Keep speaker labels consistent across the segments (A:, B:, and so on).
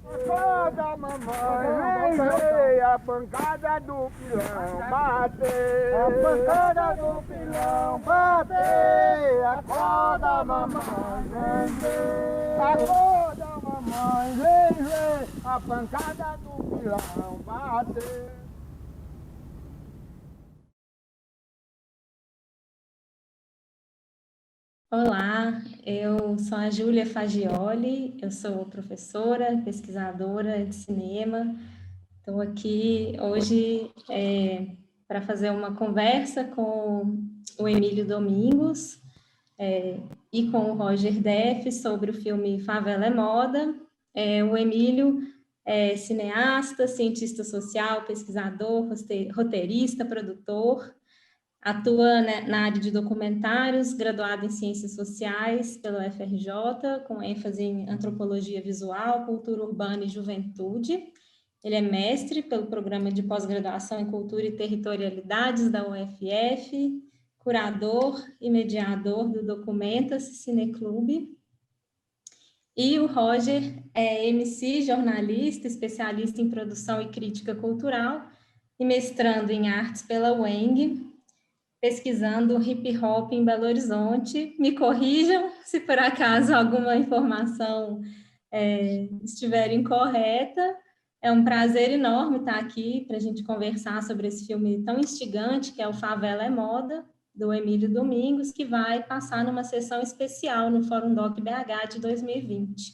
A: Acorda, mamãe, vem, a pancada do pilão bater. A pancada do pilão bater. Acorda, mamãe, vem. Acorda, mamãe, vem. A pancada do pilão bater.
B: Olá, eu sou a Júlia Fagioli, eu sou professora, pesquisadora de cinema. Estou aqui hoje para fazer uma conversa com o Emílio Domingos e com o Roger Deff sobre o filme Favela é Moda. O Emílio é cineasta, cientista social, pesquisador, roteirista, produtor. Atua, né, na área de documentários, graduado em Ciências Sociais pela UFRJ, com ênfase em Antropologia Visual, Cultura Urbana e Juventude. Ele é mestre pelo Programa de Pós-Graduação em Cultura e Territorialidades da UFF, curador e mediador do Documenta-se Cineclube. E o Roger é MC, jornalista, especialista em produção e crítica cultural e mestrando em artes pela UENG, pesquisando hip hop em Belo Horizonte. Me corrijam se por acaso alguma informação estiver incorreta. É um prazer enorme estar aqui para a gente conversar sobre esse filme tão instigante que é o Favela é Moda, do Emílio Domingos, que vai passar numa sessão especial no Fórum Doc BH de 2020.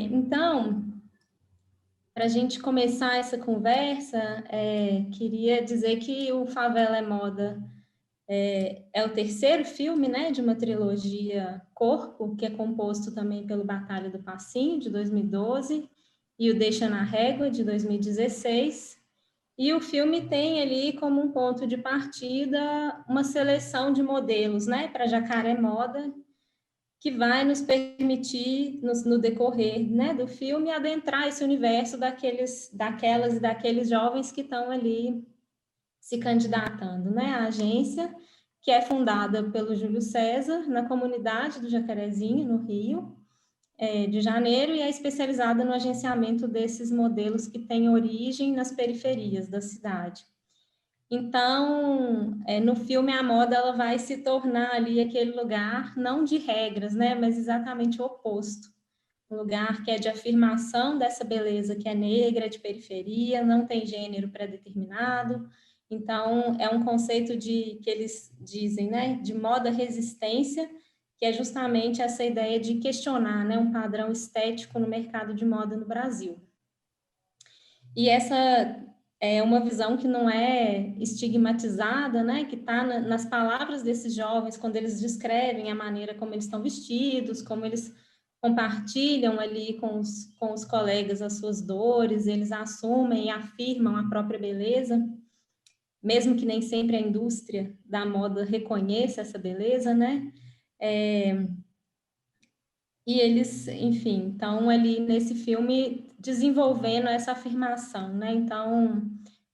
B: Então, para a gente começar essa conversa, queria dizer que o Favela é Moda é o terceiro filme, né, de uma trilogia Corpo, que é composto também pelo Batalha do Passinho, de 2012, e o Deixa na Régua, de 2016. E o filme tem ali como um ponto de partida uma seleção de modelos, né, para Jacaré Moda, que vai nos permitir, no decorrer, né, do filme, adentrar esse universo daquelas e daqueles jovens que estão ali se candidatando, né, à agência, que é fundada pelo Júlio César, na comunidade do Jacarezinho, no Rio de Janeiro, e é especializada no agenciamento desses modelos que têm origem nas periferias da cidade. Então, no filme, a moda ela vai se tornar ali aquele lugar, não de regras, né, mas exatamente o oposto. Um lugar que é de afirmação dessa beleza que é negra, de periferia, não tem gênero pré-determinado. Então, é um conceito que eles dizem, né, de moda resistência, que é justamente essa ideia de questionar, né, um padrão estético no mercado de moda no Brasil. E essa é uma visão que não é estigmatizada, né, que está nas palavras desses jovens, quando eles descrevem a maneira como eles estão vestidos, como eles compartilham ali com os colegas as suas dores, eles assumem e afirmam a própria beleza, mesmo que nem sempre a indústria da moda reconheça essa beleza, né? E eles, enfim, estão ali nesse filme desenvolvendo essa afirmação, né? Então,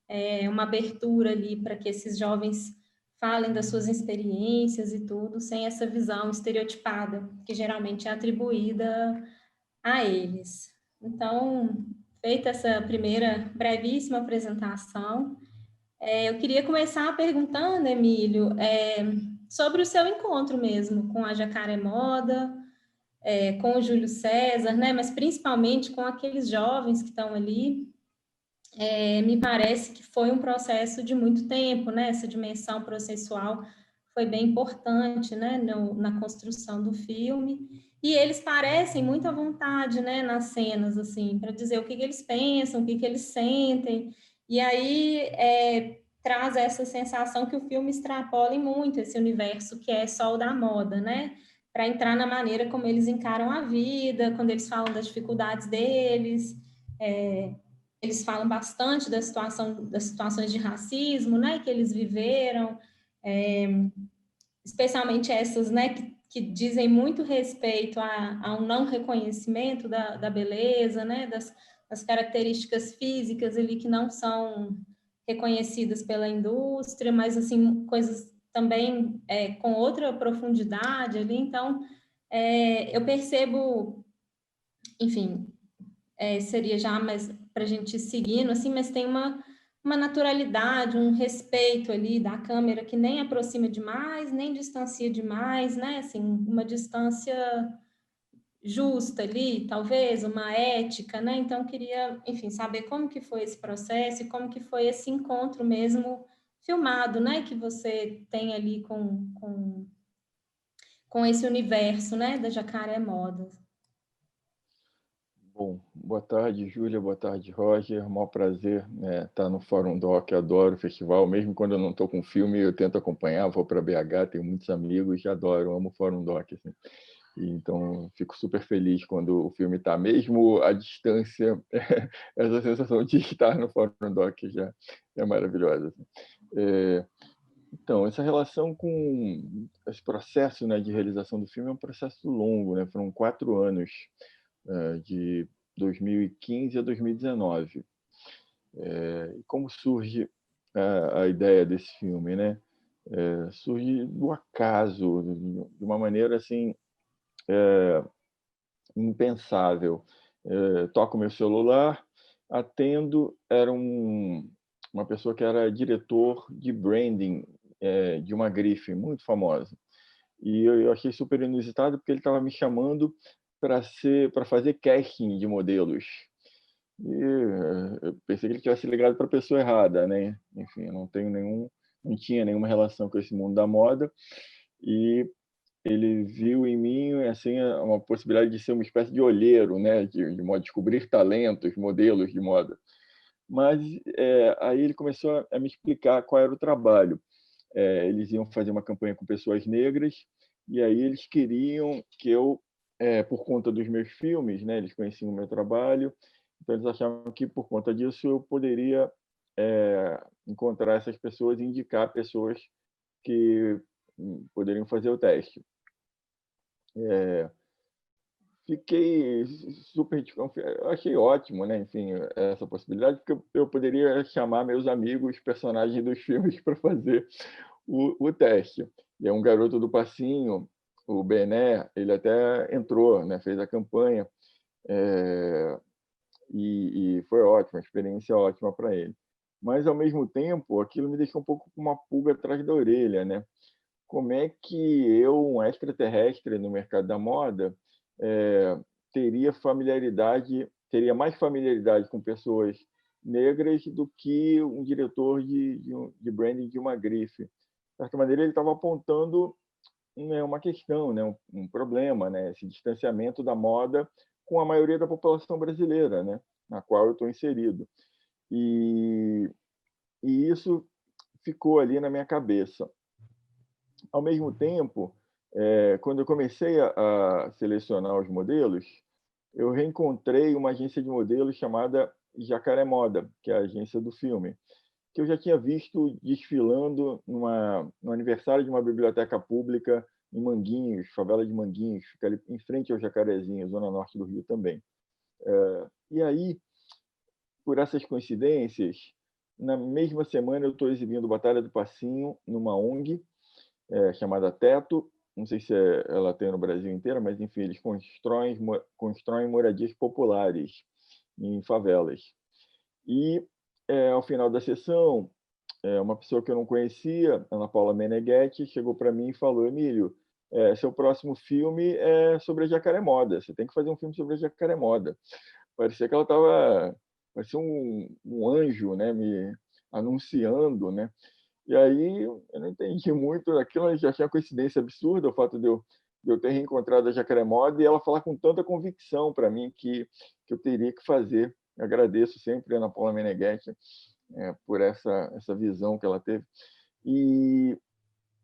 B: é uma abertura ali para que esses jovens falem das suas experiências e tudo, sem essa visão estereotipada, que geralmente é atribuída a eles. Então, feita essa primeira brevíssima apresentação, eu queria começar perguntando, Emílio, sobre o seu encontro mesmo com a Jacaré Moda, com o Júlio César, né? Mas principalmente com aqueles jovens que estão ali. Me parece que foi um processo de muito tempo, né? Essa dimensão processual foi bem importante, né? Na construção do filme. E eles parecem muito à vontade, né? Nas cenas, assim, para dizer o que eles pensam, o que eles sentem. E aí traz essa sensação que o filme extrapola muito esse universo que é só o da moda, né? Para entrar na maneira como eles encaram a vida, quando eles falam das dificuldades deles. Eles falam bastante das situações de racismo, né, que eles viveram, especialmente essas, né, que dizem muito respeito a um não reconhecimento da beleza, né, das características físicas ali que não são reconhecidas pela indústria, mas assim coisas também com outra profundidade ali. Então, eu percebo, enfim, seria já mais para a gente ir seguindo, assim, mas tem uma naturalidade, um respeito ali da câmera que nem aproxima demais, nem distancia demais, né? Assim, uma distância justa ali, talvez, uma ética, né? Então, queria, enfim, saber como que foi esse processo e como que foi esse encontro mesmo filmado, né? Que você tem ali com esse universo, né? Da Jacaré Modas.
C: Bom, boa tarde, Júlia, boa tarde, Roger. Maior prazer, né, estar no Fórum Doc, adoro o festival. Mesmo quando eu não estou com filme, eu tento acompanhar, vou para BH, tenho muitos amigos, adoro, amo o Fórum Doc. Assim. E, então, fico super feliz quando o filme está, mesmo à distância, essa sensação de estar no Fórum Doc já é maravilhosa. Assim. Então, essa relação com esse processo, né, de realização do filme é um processo longo, né? Foram 4 anos, de 2015 a 2019. E como surge a ideia desse filme, né? Surge do acaso, de uma maneira assim impensável. Toco meu celular, atendo, era uma pessoa que era diretor de branding de uma grife muito famosa. E eu achei super inusitado porque ele estava me chamando para fazer casting de modelos. E eu pensei que ele tivesse ligado para a pessoa errada, né? Enfim, eu não tinha nenhuma relação com esse mundo da moda. E ele viu em mim assim uma possibilidade de ser uma espécie de olheiro, né? De moda, descobrir talentos, modelos de moda. Mas aí ele começou a me explicar qual era o trabalho. Eles iam fazer uma campanha com pessoas negras e aí eles queriam que eu, por conta dos meus filmes, né, eles conheciam o meu trabalho, então eles achavam que por conta disso eu poderia encontrar essas pessoas e indicar pessoas que poderiam fazer o teste. Fiquei super desconfiado, eu achei ótimo, né? Enfim, essa possibilidade, porque eu poderia chamar meus amigos, personagens dos filmes, para fazer o teste. E é um garoto do Passinho, o Bené, ele até entrou, né? Fez a campanha, e foi ótimo, uma experiência ótima para ele. Mas, ao mesmo tempo, aquilo me deixou um pouco com uma pulga atrás da orelha, né? Como é que eu, um extraterrestre no mercado da moda, teria mais familiaridade com pessoas negras do que um diretor de branding de uma grife? De certa maneira, ele estava apontando, né, uma questão, né, um problema, né, esse distanciamento da moda com a maioria da população brasileira, né, na qual eu estou inserido. E isso ficou ali na minha cabeça. Ao mesmo tempo, quando eu comecei a selecionar os modelos, eu reencontrei uma agência de modelos chamada Jacaré Moda, que é a agência do filme, que eu já tinha visto desfilando no aniversário de uma biblioteca pública em Manguinhos, favela de Manguinhos, fica ali em frente ao Jacarezinho, zona norte do Rio também. E aí, por essas coincidências, na mesma semana eu estou exibindo Batalha do Passinho numa ONG chamada Teto. Não sei se ela tem no Brasil inteiro, mas enfim, eles constroem moradias populares em favelas. E ao final da sessão, uma pessoa que eu não conhecia, Ana Paula Meneghetti, chegou para mim e falou: Emílio, seu próximo filme é sobre a Jacaré Moda, você tem que fazer um filme sobre a Jacaré Moda. Parecia que ela estava, parecia um anjo, né, me anunciando, né? E aí eu não entendi muito aquilo, já tinha coincidência absurda o fato de eu ter reencontrado a Jacaré Moda e ela falar com tanta convicção para mim que eu teria que fazer. Eu agradeço sempre a Ana Paula Meneghetti por essa visão que ela teve. E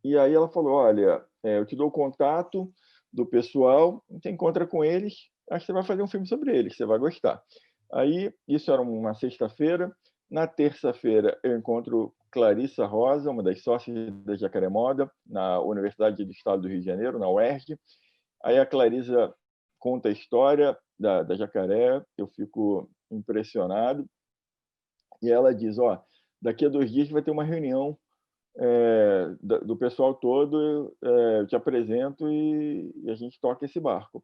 C: aí ela falou: olha, eu te dou o contato do pessoal, você encontra com eles, acho que você vai fazer um filme sobre eles, você vai gostar. Aí, isso era uma sexta-feira. Na terça-feira, eu encontro Clarissa Rosa, uma das sócias da Jacaré Moda, na Universidade do Estado do Rio de Janeiro, na UERJ. Aí a Clarissa conta a história da Jacaré, eu fico impressionado. E ela diz: daqui a 2 dias vai ter uma reunião do pessoal todo, eu te apresento e a gente toca esse barco.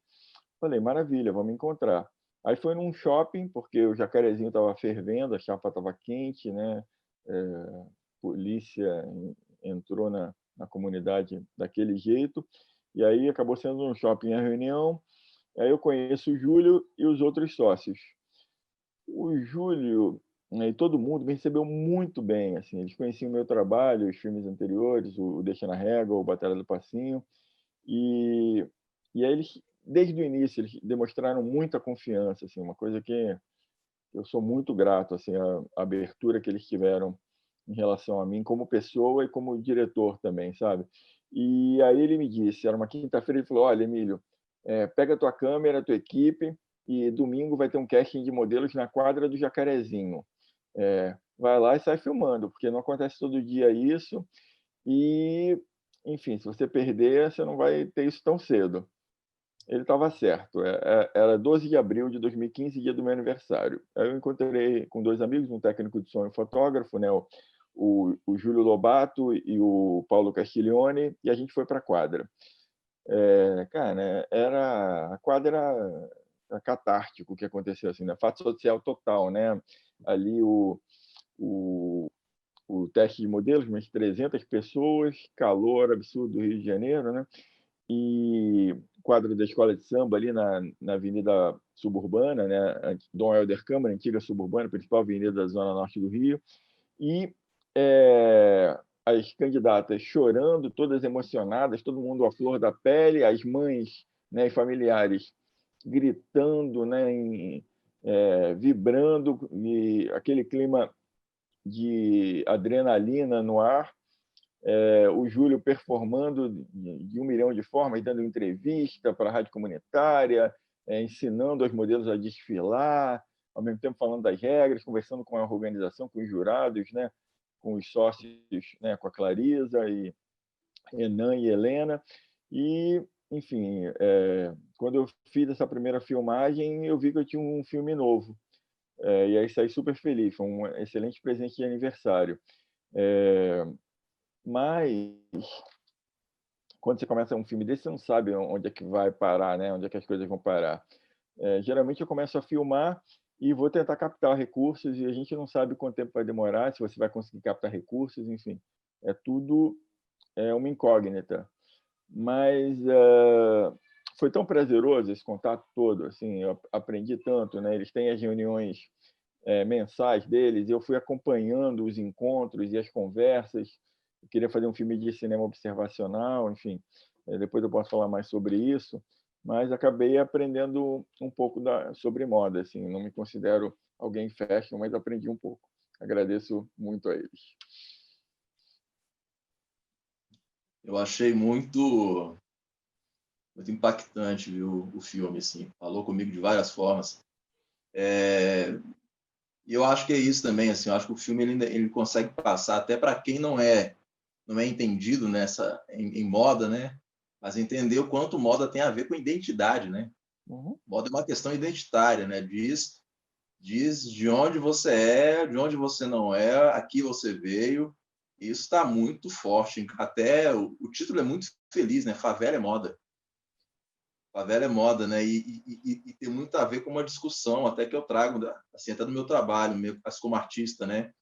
C: Falei: maravilha, vamos encontrar. Aí foi num shopping, porque o Jacarezinho estava fervendo, a chapa estava quente, né? Polícia entrou na comunidade daquele jeito, e aí acabou sendo num shopping a reunião. Aí eu conheço o Júlio e os outros sócios. O Júlio, né, e todo mundo me recebeu muito bem, assim, eles conheciam o meu trabalho, os filmes anteriores, o Deixa na Régua, o Batalha do Passinho, e, e aí eles, desde o início, eles demonstraram muita confiança, assim, uma coisa que eu sou muito grato, assim, a abertura que eles tiveram em relação a mim como pessoa e como diretor também, sabe? E aí ele me disse, era uma quinta-feira, ele falou, olha, Emílio, pega a tua câmera, a tua equipe, e domingo vai ter um casting de modelos na quadra do Jacarezinho. Vai lá e sai filmando, porque não acontece todo dia isso, e, enfim, se você perder, você não vai ter isso tão cedo. Ele estava certo. Era 12 de abril de 2015, dia do meu aniversário. Aí eu encontrei com dois amigos, um técnico de som e fotógrafo, né, o Júlio Lobato e o Paulo Castiglione, e a gente foi para a quadra. Cara, né, a quadra era catártico o que aconteceu, assim, né? Fato social total, né? Ali o, o teste de modelos, umas 300 pessoas, calor absurdo do Rio de Janeiro, né? E quadro da escola de samba ali na Avenida Suburbana, né? Dom Helder Câmara, antiga suburbana, principal avenida da Zona Norte do Rio, e as candidatas chorando, todas emocionadas, todo mundo à flor da pele, as mães, né, e familiares gritando, né, vibrando, e aquele clima de adrenalina no ar, o Júlio performando de 1 milhão de formas, dando entrevista para a rádio comunitária, ensinando os modelos a desfilar, ao mesmo tempo falando das regras, conversando com a organização, com os jurados, né, com os sócios, né, com a Clarisa, e Renan e Helena. E, enfim, quando eu fiz essa primeira filmagem, eu vi que eu tinha um filme novo. E aí saí super feliz, foi um excelente presente de aniversário. Mas quando você começa um filme desse, você não sabe onde é que vai parar, né? Onde é que as coisas vão parar. Geralmente eu começo a filmar e vou tentar captar recursos, e a gente não sabe quanto tempo vai demorar, se você vai conseguir captar recursos, enfim. Tudo uma incógnita. Mas foi tão prazeroso esse contato todo, assim, eu aprendi tanto, né? Eles têm as reuniões mensais deles, e eu fui acompanhando os encontros e as conversas. Eu queria fazer um filme de cinema observacional, enfim, depois eu posso falar mais sobre isso, mas acabei aprendendo um pouco sobre moda, assim, não me considero alguém fashion, mas aprendi um pouco. Agradeço muito a eles.
D: Eu achei muito impactante, viu, o filme, assim, falou comigo de várias formas. E eu acho que é isso também, assim, eu acho que o filme ele consegue passar até para quem não é entendido em moda, né? Mas entender o quanto moda tem a ver com identidade, né?
C: Uhum.
D: Moda é uma questão identitária, né? Diz de onde você é, de onde você não é, aqui você veio. Isso está muito forte. Até o título é muito feliz, né? Favela é moda. Favela é moda, né? E tem muito a ver com uma discussão até que eu trago, assim, até do meu trabalho, como artista, né?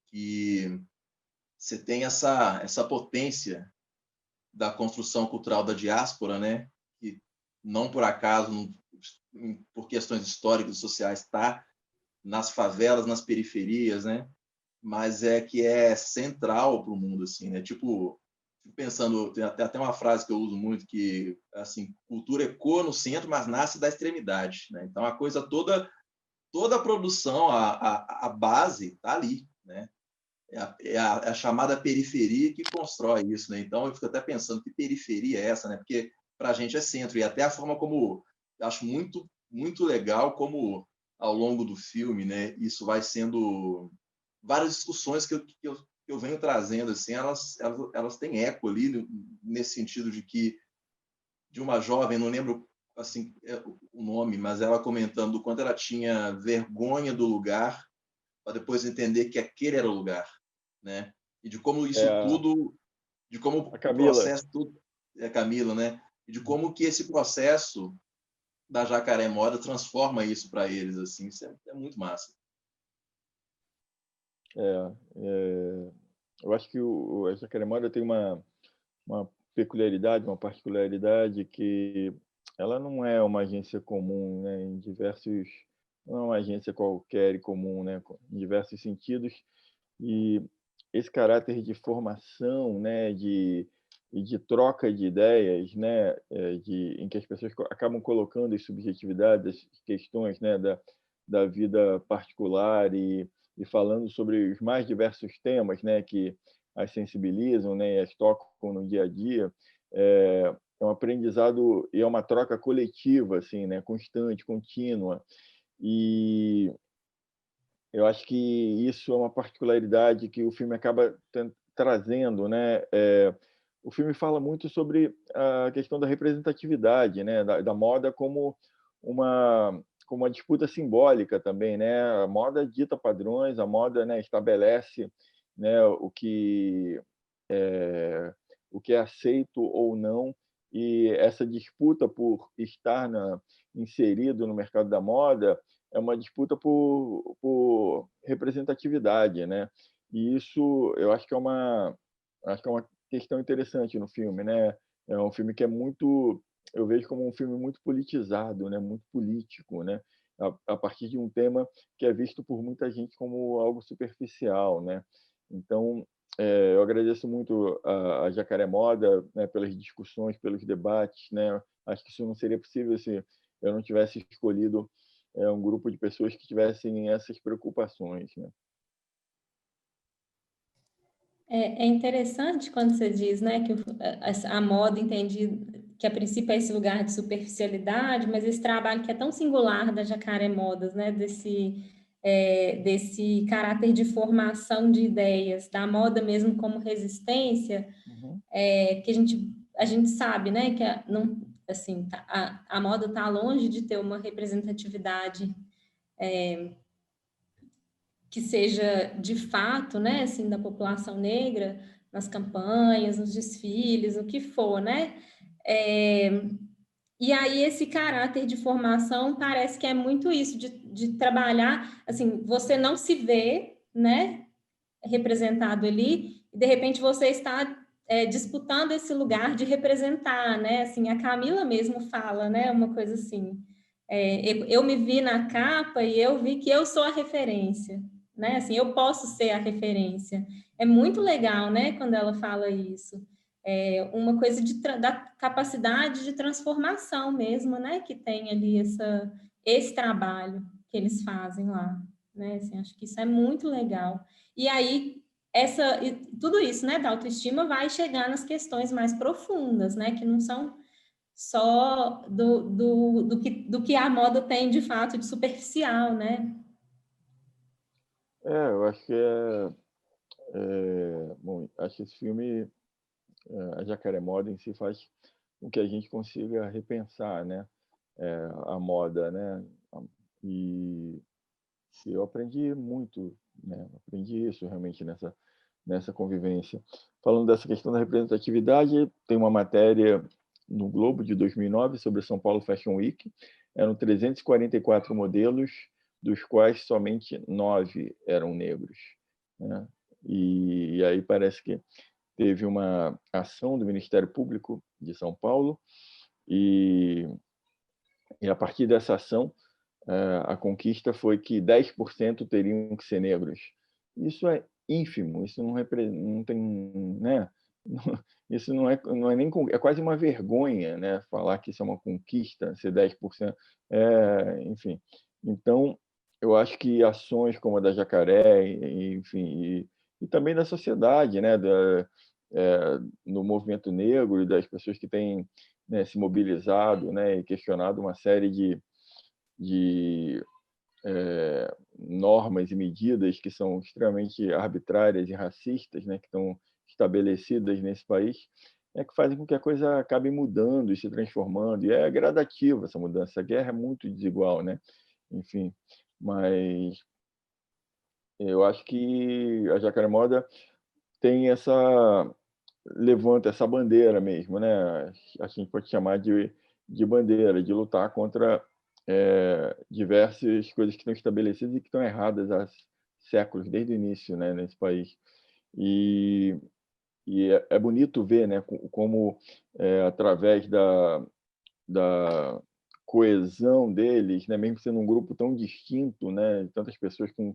D: Que você tem essa potência da construção cultural da diáspora, né? Que não por acaso, por questões históricas e sociais, está nas favelas, nas periferias, né? Mas que é central para o mundo, assim, né? Tipo, pensando, tem até uma frase que eu uso muito, que, assim, cultura ecoa no centro, mas nasce da extremidade, né? Então, a coisa toda a produção, a base está ali, né? É a chamada periferia que constrói isso, né? Então, eu fico até pensando, que periferia é essa, né? Porque para a gente é centro, e até a forma como eu acho muito, muito legal como, ao longo do filme, né, isso vai sendo várias discussões que eu venho trazendo, assim, elas têm eco ali, nesse sentido de uma jovem, não lembro assim o nome, mas ela comentando o quanto ela tinha vergonha do lugar, para depois entender que aquele era o lugar, né? E de como isso tudo, de como
C: A
D: o
C: Camila.
D: processo tudo, Camila, né? E de como que esse processo da Jacaré Moda transforma isso para eles, assim, isso é muito massa.
C: Eu acho que a Jacaré Moda tem uma peculiaridade, uma particularidade que ela não é uma agência comum, né, não é uma agência qualquer e comum, né, em diversos sentidos, e esse caráter de formação, né, e de troca de ideias, né, em que as pessoas acabam colocando as subjetividades, as questões, né, da vida particular e falando sobre os mais diversos temas, né, que as sensibilizam, né, e as tocam no dia a dia. É um aprendizado e é uma troca coletiva, assim, né, constante, contínua. E eu acho que isso é uma particularidade que o filme acaba trazendo, né? O filme fala muito sobre a questão da representatividade, né? Da moda como uma disputa simbólica também, né? A moda dita padrões, a moda, né, estabelece, né, o que é aceito ou não, e essa disputa por estar inserido no mercado da moda é uma disputa por representatividade, né? E isso eu acho que é uma questão interessante no filme, né? É um filme que eu vejo como um filme muito politizado, né? Muito político, né? A partir de um tema que é visto por muita gente como algo superficial, né? Então, eu agradeço muito a Jacaré Moda, né, pelas discussões, pelos debates, né? Acho que isso não seria possível se eu não tivesse escolhido um grupo de pessoas que tivessem essas preocupações, né?
B: É interessante quando você diz, né, que a moda entende que a princípio é esse lugar de superficialidade, mas esse trabalho que é tão singular da Jacaré Modas, né, desse caráter de formação de ideias, da moda mesmo como resistência,
C: Uhum.
B: que a gente sabe, né, que não, assim, a moda está longe de ter uma representatividade que seja de fato, né, assim, da população negra, nas campanhas, nos desfiles, o que for, né? E aí esse caráter de formação parece que é muito isso, de trabalhar, assim, você não se vê, né, representado ali, e de repente você está disputando esse lugar de representar, né? Assim, a Camila mesmo fala, né, uma coisa assim, eu me vi na capa e eu vi que eu sou a referência, né? Assim, eu posso ser a referência. É muito legal, né, quando ela fala isso. É uma coisa da capacidade de transformação mesmo, né, que tem ali esse trabalho que eles fazem lá, né? Assim, acho que isso é muito legal. E aí, tudo isso, né, da autoestima vai chegar nas questões mais profundas, né, que não são só do que a moda tem de fato de superficial, né?
C: Eu acho que bom, acho que esse filme, a Jacaré Moda em si faz com que a gente consiga repensar, né, a moda, né? E eu aprendi muito, né? Aprendi isso realmente nessa convivência. Falando dessa questão da representatividade, tem uma matéria no Globo de 2009 sobre a São Paulo Fashion Week. Eram 344 modelos, dos quais somente 9 eram negros, né? E aí parece que teve uma ação do Ministério Público de São Paulo e a partir dessa ação a conquista foi que 10% teriam que ser negros. Isso é ínfimo, isso não tem, né? Isso não é nem é quase uma vergonha, né? Falar que isso é uma conquista, ser 10%, enfim. Então, eu acho que ações como a da Jacaré, enfim, e também da sociedade, né? No movimento negro e das pessoas que têm, né, se mobilizado, né, e questionado uma série de normas e medidas que são extremamente arbitrárias e racistas, né, que estão estabelecidas nesse país, que fazem com que a coisa acabe mudando e se transformando. E é gradativa essa mudança. A guerra é muito desigual, né? Enfim, mas eu acho que a Jacaré Moda tem levanta essa bandeira mesmo, né? A gente pode chamar de de bandeira, de lutar contra diversas coisas que estão estabelecidas e que estão erradas há séculos, desde o início, né, nesse país. E é bonito ver, né, como através da coesão deles, né, mesmo sendo um grupo tão distinto, né, tantas pessoas com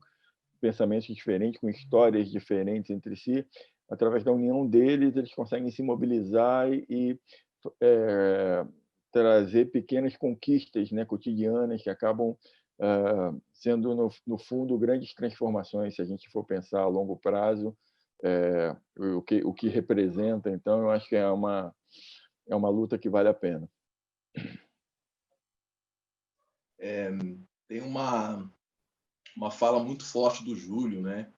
C: pensamentos diferentes, com histórias diferentes entre si, através da união deles, eles conseguem se mobilizar e trazer pequenas conquistas, né, cotidianas que acabam sendo, no fundo, grandes transformações, se a gente for pensar a longo prazo, o que representa. Então, eu acho que é uma luta que vale a pena.
D: Tem uma fala muito forte do Júlio, né?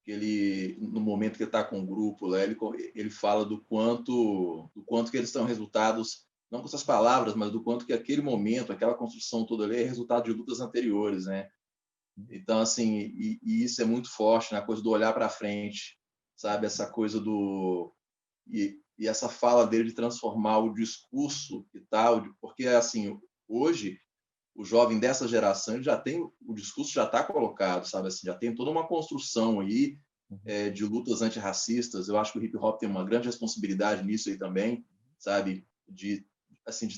D: Que ele, no momento que ele está com o grupo, lá, ele fala do quanto que eles são resultados, não com essas palavras, mas do quanto que aquele momento, aquela construção toda ali é resultado de lutas anteriores, né? Então, assim, e isso é muito forte na coisa do olhar para frente, sabe? Essa coisa do... E essa fala dele de transformar o discurso e tal, porque, assim, hoje, o jovem dessa geração ele já tem... O discurso já está colocado, sabe? Assim, já tem toda uma construção aí de lutas antirracistas. Eu acho que o hip-hop tem uma grande responsabilidade nisso aí também, sabe? De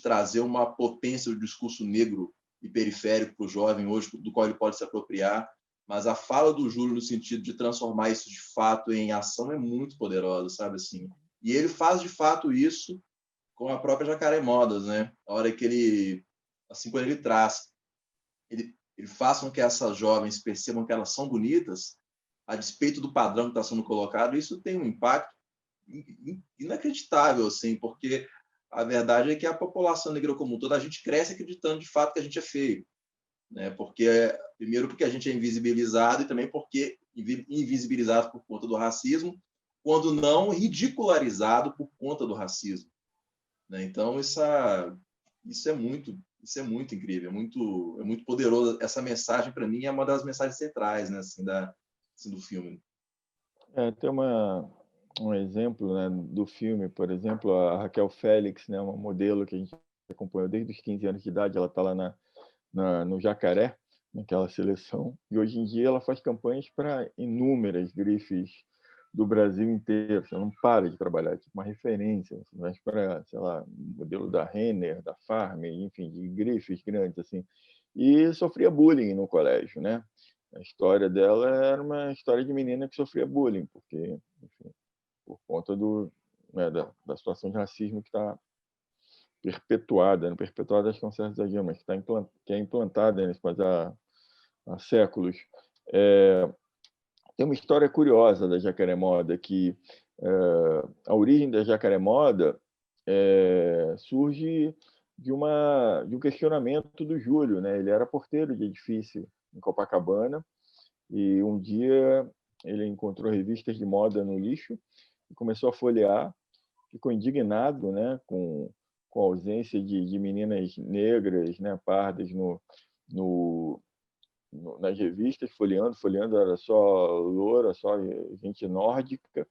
D: trazer uma potência do discurso negro e periférico para o jovem hoje, do qual ele pode se apropriar. Mas a fala do Júlio no sentido de transformar isso de fato em ação é muito poderosa, sabe assim? E ele faz de fato isso com a própria Jacaré Modas, né? A hora que ele, assim, quando ele traz, ele faz com que essas jovens percebam que elas são bonitas, a despeito do padrão que está sendo colocado. Isso tem um impacto inacreditável, assim, porque a verdade é que a população negra como um todo, a gente cresce acreditando de fato que a gente é feio, né? Primeiro porque a gente é invisibilizado, e também porque invisibilizado por conta do racismo, quando não ridicularizado por conta do racismo, né? Então isso é muito incrível, é muito poderoso. Essa mensagem, para mim, é uma das mensagens centrais, né, assim, do filme.
C: Tem um exemplo, né, do filme, por exemplo, a Raquel Félix, né, uma modelo que a gente acompanhou desde os 15 anos de idade. Ela está lá no Jacaré, naquela seleção, e hoje em dia ela faz campanhas para inúmeras grifes do Brasil inteiro. Você não para de trabalhar, é tipo uma referência. Você vai para, sei lá, modelo da Renner, da Farm, enfim, de grifes grandes, assim. E sofria bullying no colégio, né? A história dela era uma história de menina que sofria bullying, porque, enfim, por conta da situação de racismo que está perpetuada, não perpetuada acho que é um certo exagero, mas que é implantada nesse país há séculos. Tem uma história curiosa da Jacaré Moda, que a origem da Jacaré Moda surge de um questionamento do Júlio, né? Ele era porteiro de edifício em Copacabana, e um dia ele encontrou revistas de moda no lixo e começou a folhear. Ficou indignado, né, com a ausência de meninas negras, né, pardas nas revistas, folheando, era só loura, só gente nórdica.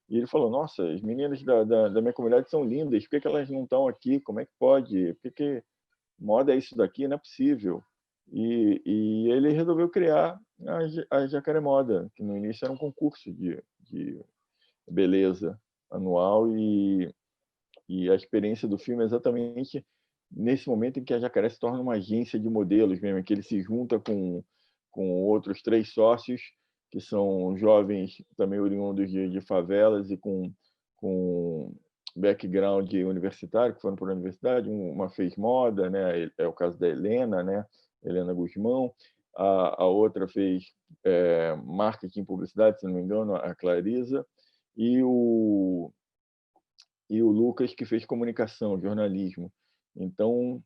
C: E ele falou: nossa, as meninas da minha comunidade são lindas, por que elas não estão aqui? Como é que pode? Por que moda é isso daqui? Não é possível. E ele resolveu criar a Jacaré Moda, que no início era um concurso de beleza anual, e a experiência do filme é exatamente nesse momento em que a Jacaré se torna uma agência de modelos mesmo, que ele se junta com outros 3 sócios, que são jovens também oriundos de favelas e com background universitário, que foram para a universidade. Uma fez moda, né? É o caso da Helena, né? Helena Guzmão. A outra fez marketing e publicidade, se não me engano, a Clarisa. E o Lucas, que fez comunicação, jornalismo. Então,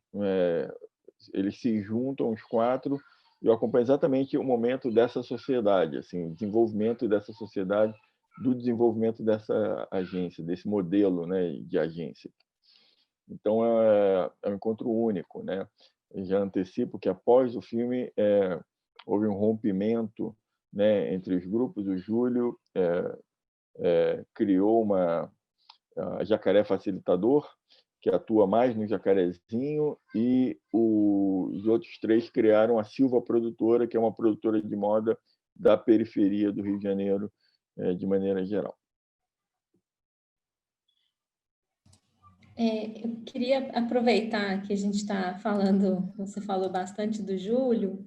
C: eles se juntam, os 4, e eu acompanho exatamente o momento dessa sociedade, assim, o desenvolvimento dessa sociedade, do desenvolvimento dessa agência, desse modelo, né, de agência. Então, é um encontro único, né? Eu já antecipo que, após o filme, houve um rompimento, né, entre os grupos. O Júlio criou a Jacaré Facilitador, que atua mais no Jacarezinho, e os outros 3 criaram a Silva Produtora, que é uma produtora de moda da periferia do Rio de Janeiro, de maneira geral.
B: Eu queria aproveitar que a gente está falando, você falou bastante do Júlio,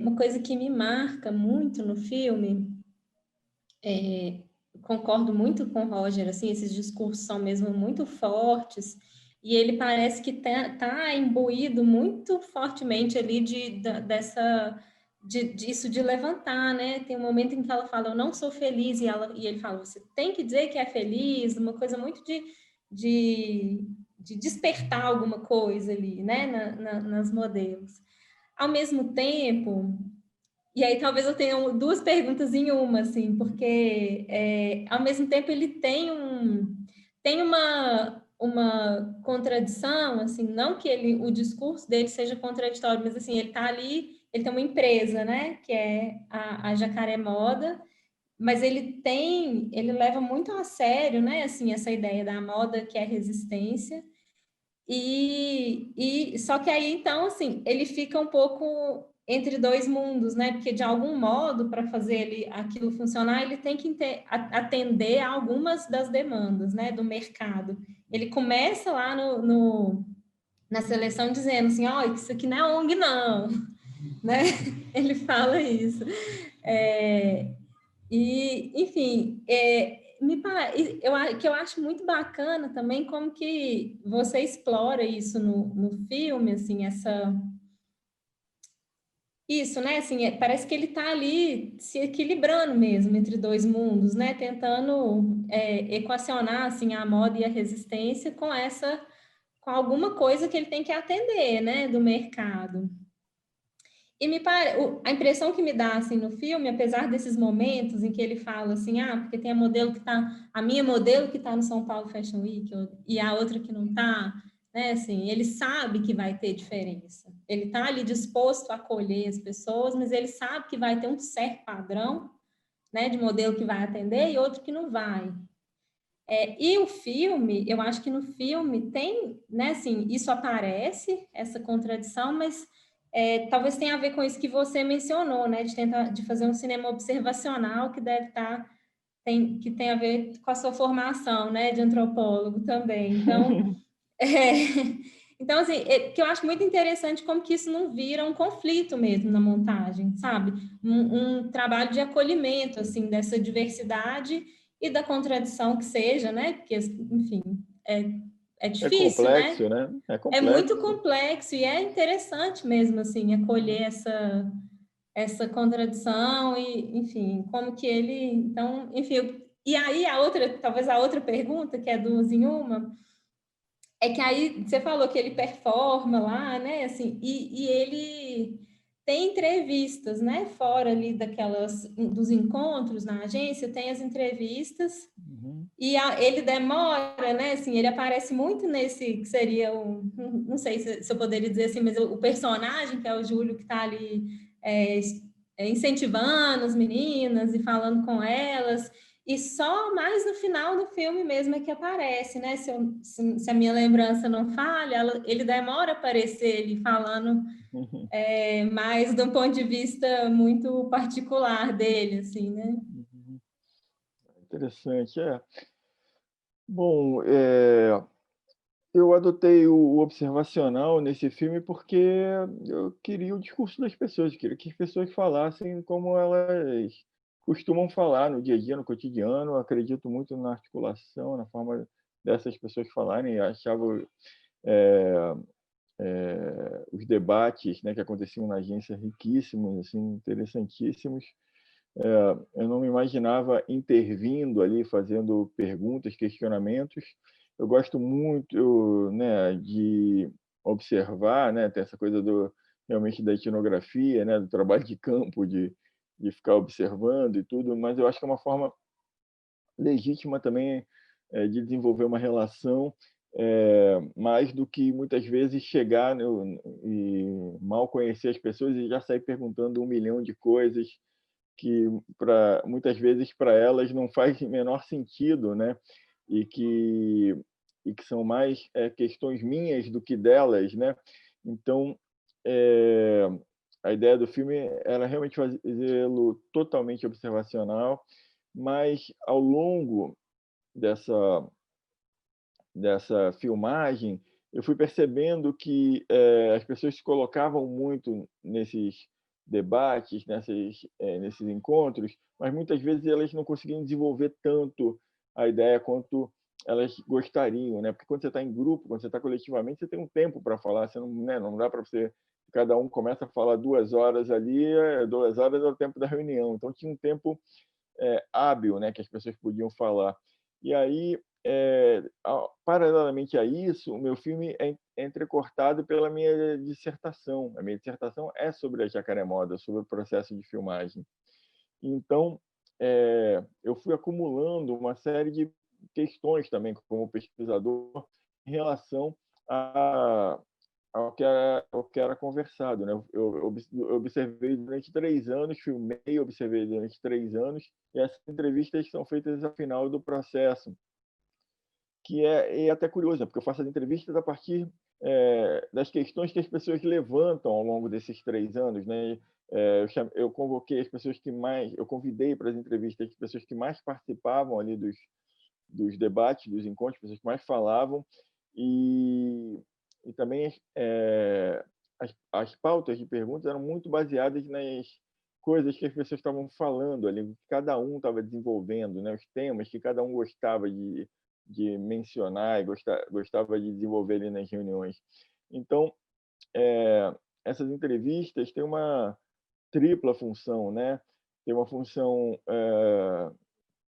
B: uma coisa que me marca muito no filme, concordo muito com o Roger, assim, esses discursos são mesmo muito fortes, e ele parece que tá imbuído muito fortemente ali disso de levantar, né? Tem um momento em que ela fala, eu não sou feliz, e ele fala, você tem que dizer que é feliz, uma coisa muito de despertar alguma coisa ali, né? Nas modelos. Ao mesmo tempo, e aí talvez eu tenha 2 perguntas em uma, assim, porque ao mesmo tempo ele tem uma contradição, assim, não que o discurso dele seja contraditório, mas assim, ele está ali, ele tem uma empresa, né, que é a Jacaré Moda, mas ele leva muito a sério, né, assim, essa ideia da moda que é resistência, e só que aí, então, assim, ele fica um pouco entre 2 mundos, né? Porque, de algum modo, para fazer aquilo funcionar, ele tem que atender a algumas das demandas, né, do mercado. Ele começa lá na seleção dizendo assim, ó, isso aqui não é ONG, não, né? Ele fala isso. Enfim, que eu acho muito bacana também como que você explora isso no filme, assim, isso, né? Assim, parece que ele está ali se equilibrando mesmo entre 2 mundos, né? Tentando equacionar assim a moda e a resistência com alguma coisa que ele tem que atender, né? Do mercado. E a impressão que me dá assim no filme, apesar desses momentos em que ele fala assim, porque tem a minha modelo que está no São Paulo Fashion Week e a outra que não está, né? Assim, ele sabe que vai ter diferença. Ele está ali disposto a acolher as pessoas, mas ele sabe que vai ter um certo padrão, né, de modelo que vai atender e outro que não vai. E o filme, eu acho que no filme tem, né, assim, isso aparece, essa contradição, mas talvez tenha a ver com isso que você mencionou, né, de fazer um cinema observacional que deve que tem a ver com a sua formação, né, de antropólogo também. Então, então assim, que eu acho muito interessante como que isso não vira um conflito mesmo na montagem, sabe? Um trabalho de acolhimento, assim, dessa diversidade e da contradição que seja, né? Porque, enfim, é difícil,
C: complexo,
B: né?
C: né? É
B: É
C: complexo.
B: muito complexo e é interessante mesmo, assim, acolher essa contradição e, enfim, como que ele... Então, enfim, e aí talvez a outra pergunta, que é 2 em uma, é que aí você falou que ele performa lá, né? Assim, e ele tem entrevistas, né? Fora ali dos encontros na agência, tem as entrevistas. E ele demora, né? Assim, ele aparece muito nesse que seria não sei se eu poderia dizer assim, mas o personagem que é o Júlio que está ali incentivando as meninas e falando com elas. E só mais no final do filme mesmo é que aparece, né? Se a minha lembrança não falha, ele demora a aparecer ele falando mais de um ponto de vista muito particular dele, assim, né?
C: Interessante, Bom, eu adotei o observacional nesse filme porque eu queria o discurso das pessoas, queria que as pessoas falassem como elas costumam falar no dia a dia, no cotidiano. Eu acredito muito na articulação, na forma dessas pessoas falarem. Eu achava os debates, né, que aconteciam na agência riquíssimos, assim, interessantíssimos. Eu não me imaginava intervindo ali, fazendo perguntas, questionamentos. Eu gosto muito, né, de observar, né, tem essa coisa realmente da etnografia, né, do trabalho de campo, de ficar observando e tudo, mas eu acho que é uma forma legítima também de desenvolver uma relação, mais do que muitas vezes chegar e mal conhecer as pessoas e já sair perguntando 1 milhão de coisas que muitas vezes para elas não faz o menor sentido, né? E que e que são mais questões minhas do que delas, né? Então, a ideia do filme era realmente fazê-lo totalmente observacional, mas ao longo dessa filmagem, eu fui percebendo que as pessoas se colocavam muito nesses debates, nesses encontros, mas muitas vezes elas não conseguiam desenvolver tanto a ideia quanto elas gostariam, né? Porque quando você está em grupo, quando você está coletivamente, você tem um tempo para falar, você não, né? Não dá para você, cada um começa a falar 2 horas ali, 2 horas é o tempo da reunião, então tinha um tempo hábil, né, que as pessoas podiam falar. E aí, paralelamente a isso, o meu filme é entrecortado pela minha dissertação. A minha dissertação é sobre a Jacaré Moda, sobre o processo de filmagem. Então, eu fui acumulando uma série de questões também, como pesquisador, em relação ao que era conversado, né? Eu observei durante 3 anos, filmei, observei durante 3 anos, e essas entrevistas são feitas ao final do processo, que é até curioso, né? Porque eu faço as entrevistas a partir das questões que as pessoas levantam ao longo desses 3 anos, né? Eu convoquei as pessoas que mais, eu convidei para as entrevistas as pessoas que mais participavam ali dos debates, dos encontros, as pessoas que mais falavam, e também as pautas de perguntas eram muito baseadas nas coisas que as pessoas estavam falando ali, que cada um estava desenvolvendo, né? Os temas que cada um gostava de mencionar e gostava de desenvolver ali nas reuniões. Então, essas entrevistas têm uma tripla função, né? Tem uma função,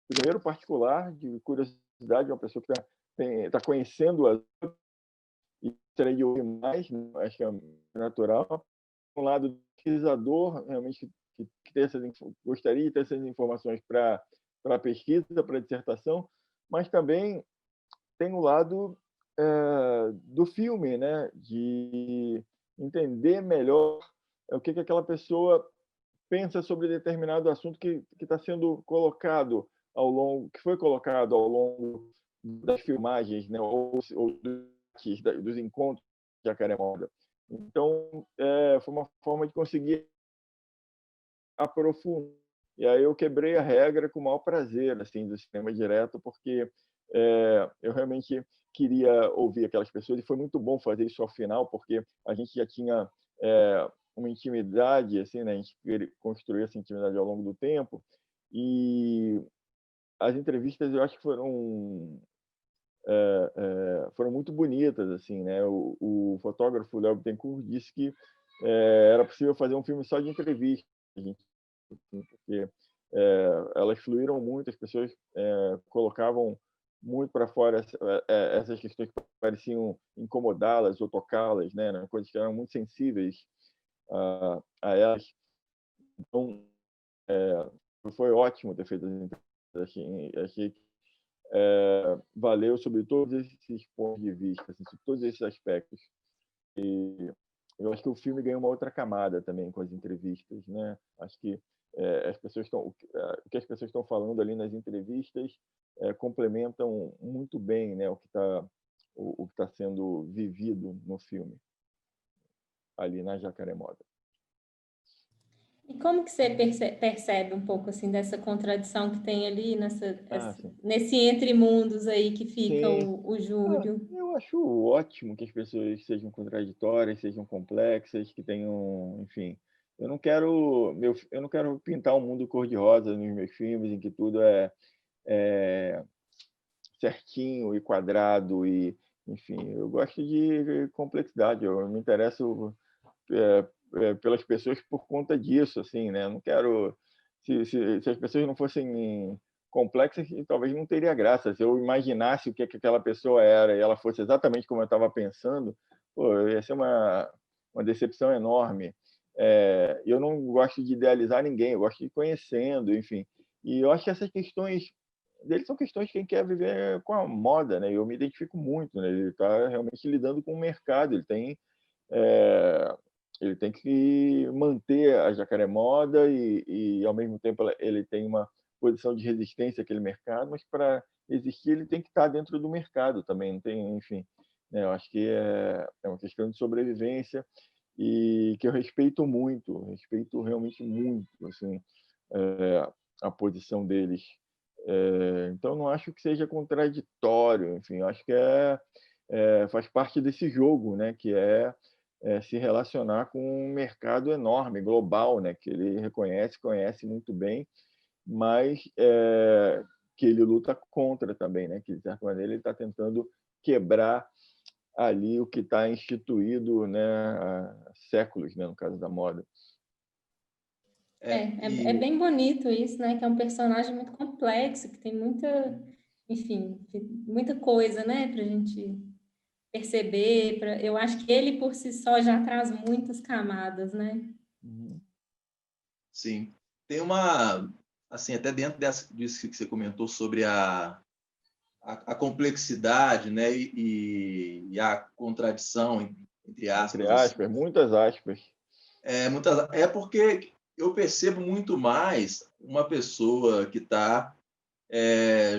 C: primeiro, particular, de curiosidade, uma pessoa que está conhecendo as e gostaria de ouvir mais, né? Acho que é natural. Um lado, pesquisador, realmente, que tem gostaria de ter essas informações para a pesquisa, para a dissertação, mas também tem o lado do filme, né? De entender melhor o que aquela pessoa pensa sobre determinado assunto que está sendo colocado que foi colocado ao longo das filmagens, né? ou dos encontros de Jacaré Moda. Então, foi uma forma de conseguir aprofundar. E aí eu quebrei a regra com o maior prazer, assim, do cinema direto, porque eu realmente queria ouvir aquelas pessoas, e foi muito bom fazer isso ao final, porque a gente já tinha uma intimidade, assim, né? A gente construiu essa intimidade ao longo do tempo, e as entrevistas eu acho que foram muito bonitas, assim, né? O fotógrafo Léo Bittencourt disse que era possível fazer um filme só de entrevistas, porque elas fluíram muito, as pessoas colocavam muito para fora essas questões que pareciam incomodá-las ou tocá-las, né? Coisas que eram muito sensíveis a elas. Então, foi ótimo ter feito as entrevistas. Achei que valeu sobre todos esses pontos de vista, assim, sobre todos esses aspectos. E eu acho que o filme ganhou uma outra camada também com as entrevistas, né? Acho que as pessoas o que as pessoas estão falando ali nas entrevistas complementam muito bem, né, o que está sendo vivido no filme ali na Jacaré Moda.
B: E como que você percebe um pouco assim dessa contradição que tem ali nesse entre mundos aí que fica o Júlio?
C: Eu acho ótimo que as pessoas sejam contraditórias, sejam complexas, que tenham, enfim. Eu não quero pintar um mundo cor-de-rosa nos meus filmes, em que tudo é certinho e quadrado e, enfim, eu gosto de complexidade. Eu me interesso pelas pessoas por conta disso, assim, né? Eu não quero se as pessoas não fossem complexas, talvez não teria graça. Se eu imaginasse o que aquela pessoa era e ela fosse exatamente como eu estava pensando, pô, ia ser uma decepção enorme. Eu não gosto de idealizar ninguém, eu gosto de ir conhecendo, enfim. E eu acho que essas questões deles são questões de quem quer viver com a moda, né? Eu me identifico muito, né? Ele está realmente lidando com o mercado, ele tem que manter a Jacaré Moda e ao mesmo tempo ele tem posição de resistência àquele mercado, mas para existir ele tem que estar dentro do mercado também, não tem, enfim, né? Eu acho que é uma questão de sobrevivência e que eu respeito realmente muito, assim, a posição deles. Então, não acho que seja contraditório, enfim, eu acho que faz parte desse jogo, né? Que se relacionar com um mercado enorme, global, né? Que ele conhece muito bem, mas que ele luta contra também, né? Que de certa maneira ele está tentando quebrar ali o que está instituído, né, há séculos, né, no caso da moda.
B: É bem bonito isso, né? Que é um personagem muito complexo, que tem muita, enfim, muita coisa, né, para a gente perceber. Eu acho que ele por si só já traz muitas camadas, né?
D: Sim. Tem assim, até dentro disso que você comentou sobre a complexidade, né, e a contradição, entre aspas, assim.
C: Muitas aspas.
D: É porque eu percebo muito mais uma pessoa que está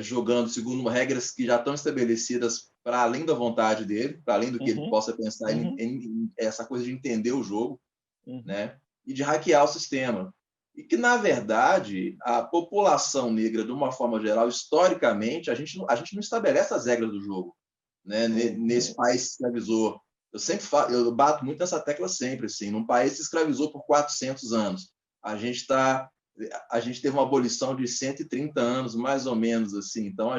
D: jogando segundo regras que já estão estabelecidas para além da vontade dele, para além do que ele possa pensar, em essa coisa de entender o jogo, né, e de hackear o sistema. E que, na verdade, a população negra, de uma forma geral, historicamente, a gente não estabelece as regras do jogo, né? Nesse país que escravizou. Eu sempre falo, eu bato muito nessa tecla sempre, assim, num país que escravizou por 400 anos. A gente teve uma abolição de 130 anos, mais ou menos, assim. Então,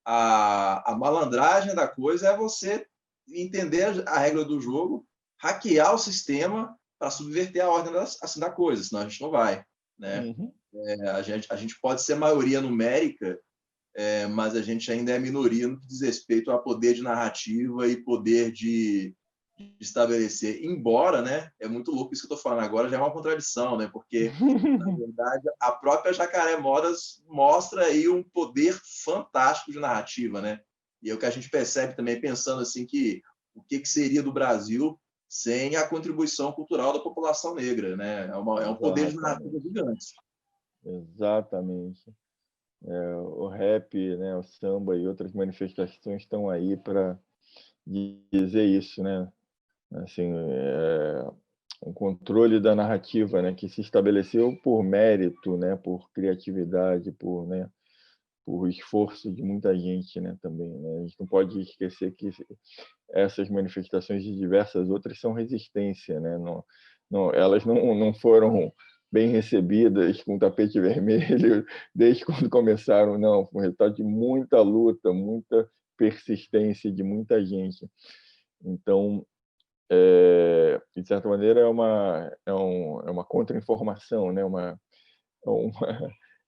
D: a malandragem da coisa é você entender a regra do jogo, hackear o sistema para subverter a ordem assim, da coisa, senão a gente não vai, né? A gente pode ser maioria numérica, mas a gente ainda é minoria no que diz respeito a poder de narrativa e poder de estabelecer. Embora, né, é muito louco isso que eu estou falando agora, já é uma contradição, né? Porque, na verdade, a própria Jacaré Modas mostra aí um poder fantástico de narrativa, né? E é o que a gente percebe também, pensando assim, que o que seria do Brasil sem a contribuição cultural da população negra, né? É um poder de narrativa gigante.
C: Exatamente. O rap, né, o samba e outras manifestações estão aí para dizer isso, né? Assim, um controle da narrativa, né, que se estabeleceu por mérito, né, por criatividade, por esforço de muita gente, né, também, né? A gente não pode esquecer que essas manifestações e diversas outras são resistência, né? Elas não foram bem recebidas com tapete vermelho desde quando começaram, não. Foi resultado de muita luta, muita persistência de muita gente. Então, de certa maneira, é uma contra-informação, né?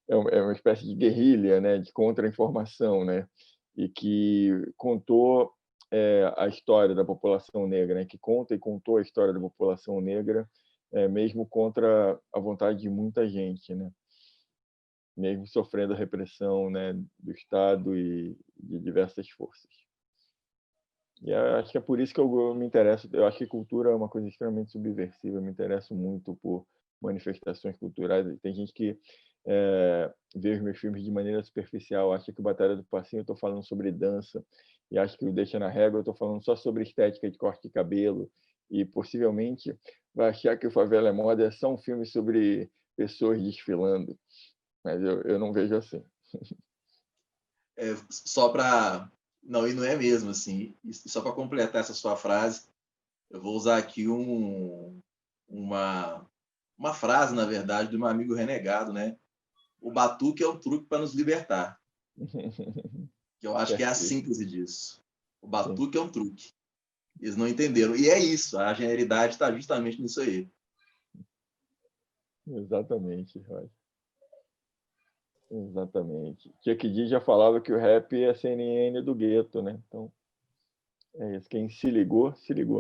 C: É uma espécie de guerrilha, né? De contra-informação, né? E que contou a história da população negra, né? Que conta e contou a história da população negra, mesmo contra a vontade de muita gente, né? Mesmo sofrendo a repressão, né, do Estado e de diversas forças. E acho que é por isso que eu me interesso. Eu acho que cultura é uma coisa extremamente subversiva. Eu me interesso muito por manifestações culturais. Tem gente que vê os meus filmes de maneira superficial, acha que o Batalha do Passinho eu estou falando sobre dança, e acho que o Deixa na Régua eu estou falando só sobre estética de corte de cabelo, e possivelmente vai achar que o Favela é Moda é só um filme sobre pessoas desfilando. Mas eu não vejo assim.
D: Só para... Não, e não é mesmo, assim. E só para completar essa sua frase, eu vou usar aqui uma frase, na verdade, do meu amigo renegado, né? O batuque é um truque para nos libertar. Que eu acho que é a síntese disso. O batuque é um truque. Eles não entenderam. E é isso, a genialidade está justamente nisso aí.
C: Exatamente, Roger. Exatamente. Chuck D já falava que o rap é a CNN do gueto, né? Então, é isso. Quem se ligou,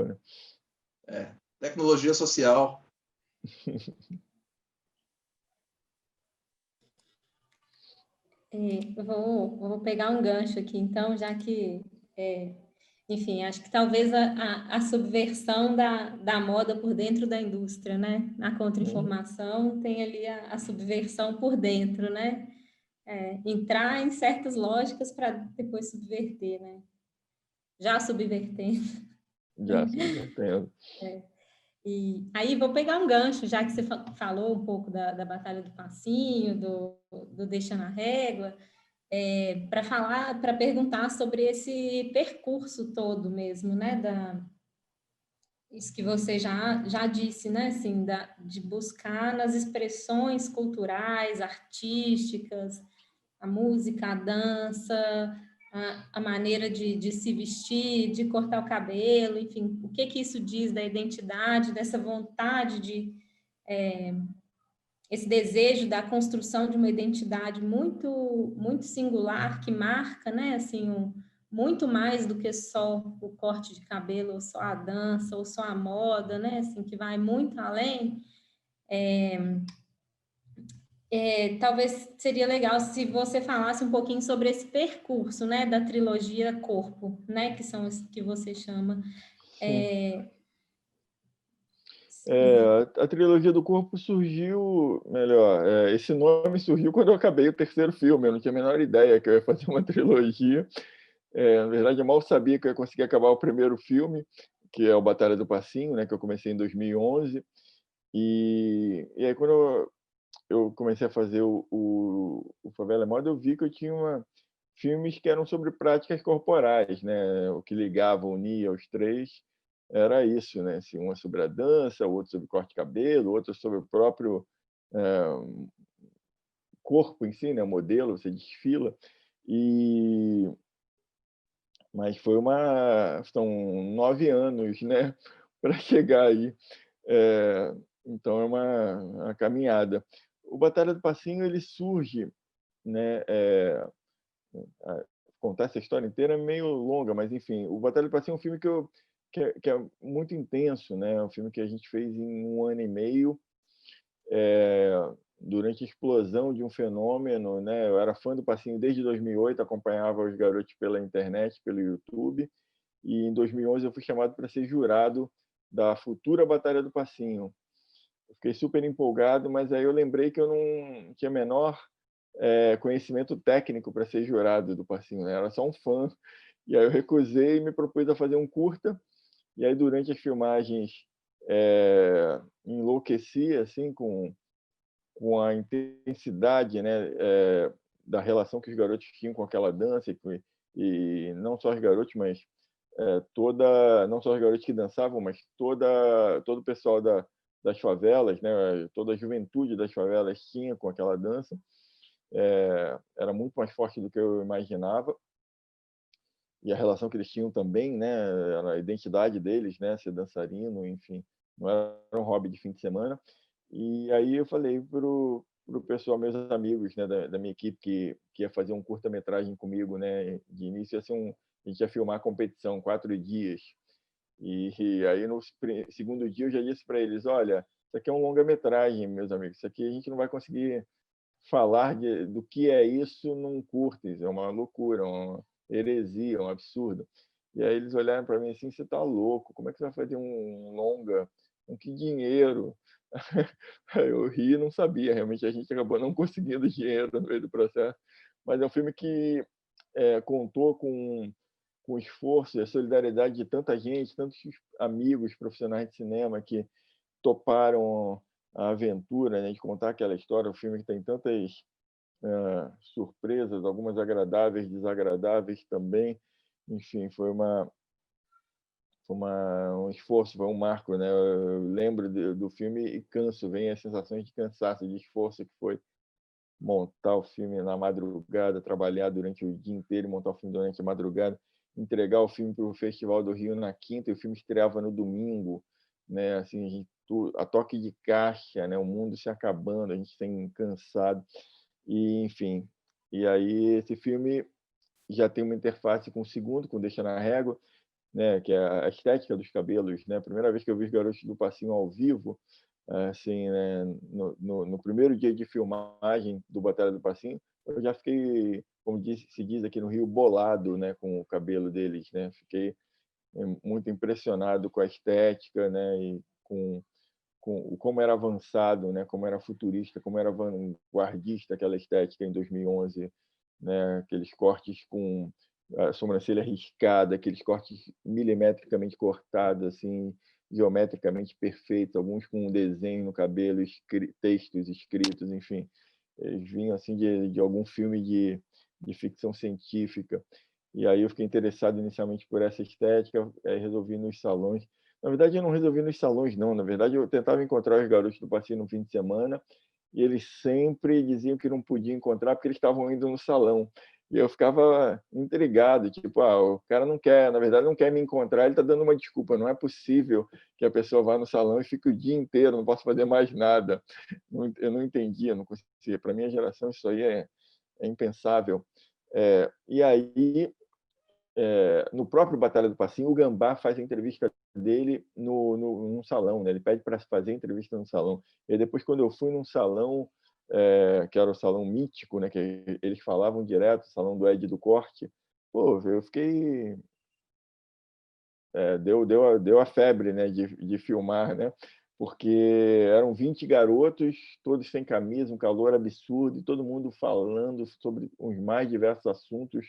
C: né?
D: Tecnologia social.
B: Eu vou pegar um gancho aqui, então, já que enfim, acho que talvez a subversão da moda por dentro da indústria, né? Na contra-informação tem ali a subversão por dentro, né? Entrar em certas lógicas para depois subverter, né? Já subvertendo.
C: Já subvertendo.
B: E aí vou pegar um gancho, já que você falou um pouco da Batalha do Passinho, do Deixa na Régua, para perguntar sobre esse percurso todo mesmo, né? Isso que você já disse, né? Assim, de buscar nas expressões culturais, artísticas, a música, a dança, a maneira de se vestir, de cortar o cabelo, enfim, o que isso diz da identidade, dessa vontade esse desejo da construção de uma identidade muito muito singular que marca, né, assim, muito mais do que só o corte de cabelo, ou só a dança, ou só a moda, né, assim, que vai muito além. Talvez seria legal se você falasse um pouquinho sobre esse percurso, né, da trilogia Corpo, né, que são os que você chama.
C: A trilogia do corpo surgiu, melhor, esse nome surgiu quando eu acabei o terceiro filme, eu não tinha a menor ideia que eu ia fazer uma trilogia. Na verdade, eu mal sabia que eu ia conseguir acabar o primeiro filme, que é o Batalha do Passinho, né, que eu comecei em 2011. E aí, quando eu comecei a fazer o Favela é Moda, eu vi que eu tinha filmes que eram sobre práticas corporais, né? O que ligava, unia os três era isso, né? Assim, uma sobre a dança, o outro sobre corte de cabelo, outro sobre o próprio corpo em si, né? O modelo, você desfila. Mas são 9 anos, né? Para chegar aí. Então é uma caminhada. O Batalha do Passinho ele surge, né? Contar essa história inteira é meio longa, mas enfim, o Batalha do Passinho é um filme que é muito intenso, né? É um filme que a gente fez em 1 ano e meio, durante a explosão de um fenômeno, né? Eu era fã do Passinho desde 2008, acompanhava os garotos pela internet, pelo YouTube, e em 2011 eu fui chamado para ser jurado da futura Batalha do Passinho. Eu fiquei super empolgado, mas aí eu lembrei que eu não tinha menor conhecimento técnico para ser jurado do Passinho, né? Eu era só um fã. E aí eu recusei e me propus a fazer um curta. E aí durante as filmagens enlouqueci assim com a intensidade, né, da relação que os garotos tinham com aquela dança e não só os garotos, mas não só os garotos que dançavam, mas todo o pessoal das favelas, né, toda a juventude das favelas tinha com aquela dança. Era muito mais forte do que eu imaginava, e a relação que eles tinham também, né, a identidade deles, né, ser dançarino, enfim, não era um hobby de fim de semana. E aí eu falei pro pessoal, meus amigos, né, da minha equipe que ia fazer um curta-metragem comigo, né, de início a gente ia filmar a competição 4 dias. E aí no segundo dia eu já disse para eles, olha, isso aqui é um longa-metragem, meus amigos, isso aqui a gente não vai conseguir falar do que é isso num curta, é uma loucura, uma heresia, um absurdo. E aí eles olharam para mim assim, você está louco, como é que você vai fazer um longa? Com que dinheiro? Aí eu ri e não sabia, realmente a gente acabou não conseguindo dinheiro no meio do processo, mas é um filme que contou com o esforço e a solidariedade de tanta gente, tantos amigos profissionais de cinema que toparam a aventura, né, de contar aquela história. O filme que tem tantas surpresas, algumas agradáveis, desagradáveis também. Enfim, foi um esforço, foi um marco, né? Eu lembro do filme e canso, vem as sensações de cansaço, de esforço que foi montar o filme na madrugada, trabalhar durante o dia inteiro, montar o filme durante a madrugada, entregar o filme para o Festival do Rio na quinta e o filme estreava no domingo, né? Assim, a toque de caixa, né? O mundo se acabando, a gente tem cansado e enfim. E aí esse filme já tem uma interface com o segundo, com Deixa na Régua, né? Que é a estética dos cabelos, né? A primeira vez que eu vi os Garotos do Passinho ao vivo, assim, né, no primeiro dia de filmagem do Batalha do Passinho, eu já fiquei, como se diz aqui no Rio, bolado, né, com o cabelo deles, né? Fiquei muito impressionado com a estética, né, e como era avançado, né, como era futurista, como era vanguardista aquela estética em 2011, né, aqueles cortes com a sobrancelha riscada, aqueles cortes milimetricamente cortados, assim, geometricamente perfeitos, alguns com um desenho no cabelo, textos escritos, enfim, eles vinham assim de algum filme de ficção científica. E aí eu fiquei interessado inicialmente por essa estética, aí resolvi ir nos salões. Na verdade, eu não resolvi nos salões, não. Na verdade, eu tentava encontrar os garotos do passeio no fim de semana e eles sempre diziam que não podiam encontrar porque eles estavam indo no salão. E eu ficava intrigado, tipo, o cara não quer, na verdade, não quer me encontrar, ele está dando uma desculpa. Não é possível que a pessoa vá no salão e fique o dia inteiro, não posso fazer mais nada. Eu não entendia, não conseguia. Para a minha geração, isso aí é impensável. E aí, no próprio Batalha do Passinho, o Gambá faz a entrevista dele num salão, né? Ele pede para fazer a entrevista no salão. E depois, quando eu fui num salão, que era o salão mítico, né? Que eles falavam direto, o salão do Ed do Corte, pô, eu fiquei... deu a febre, né? De filmar, né? Porque eram 20 garotos, todos sem camisa, um calor absurdo, e todo mundo falando sobre os mais diversos assuntos,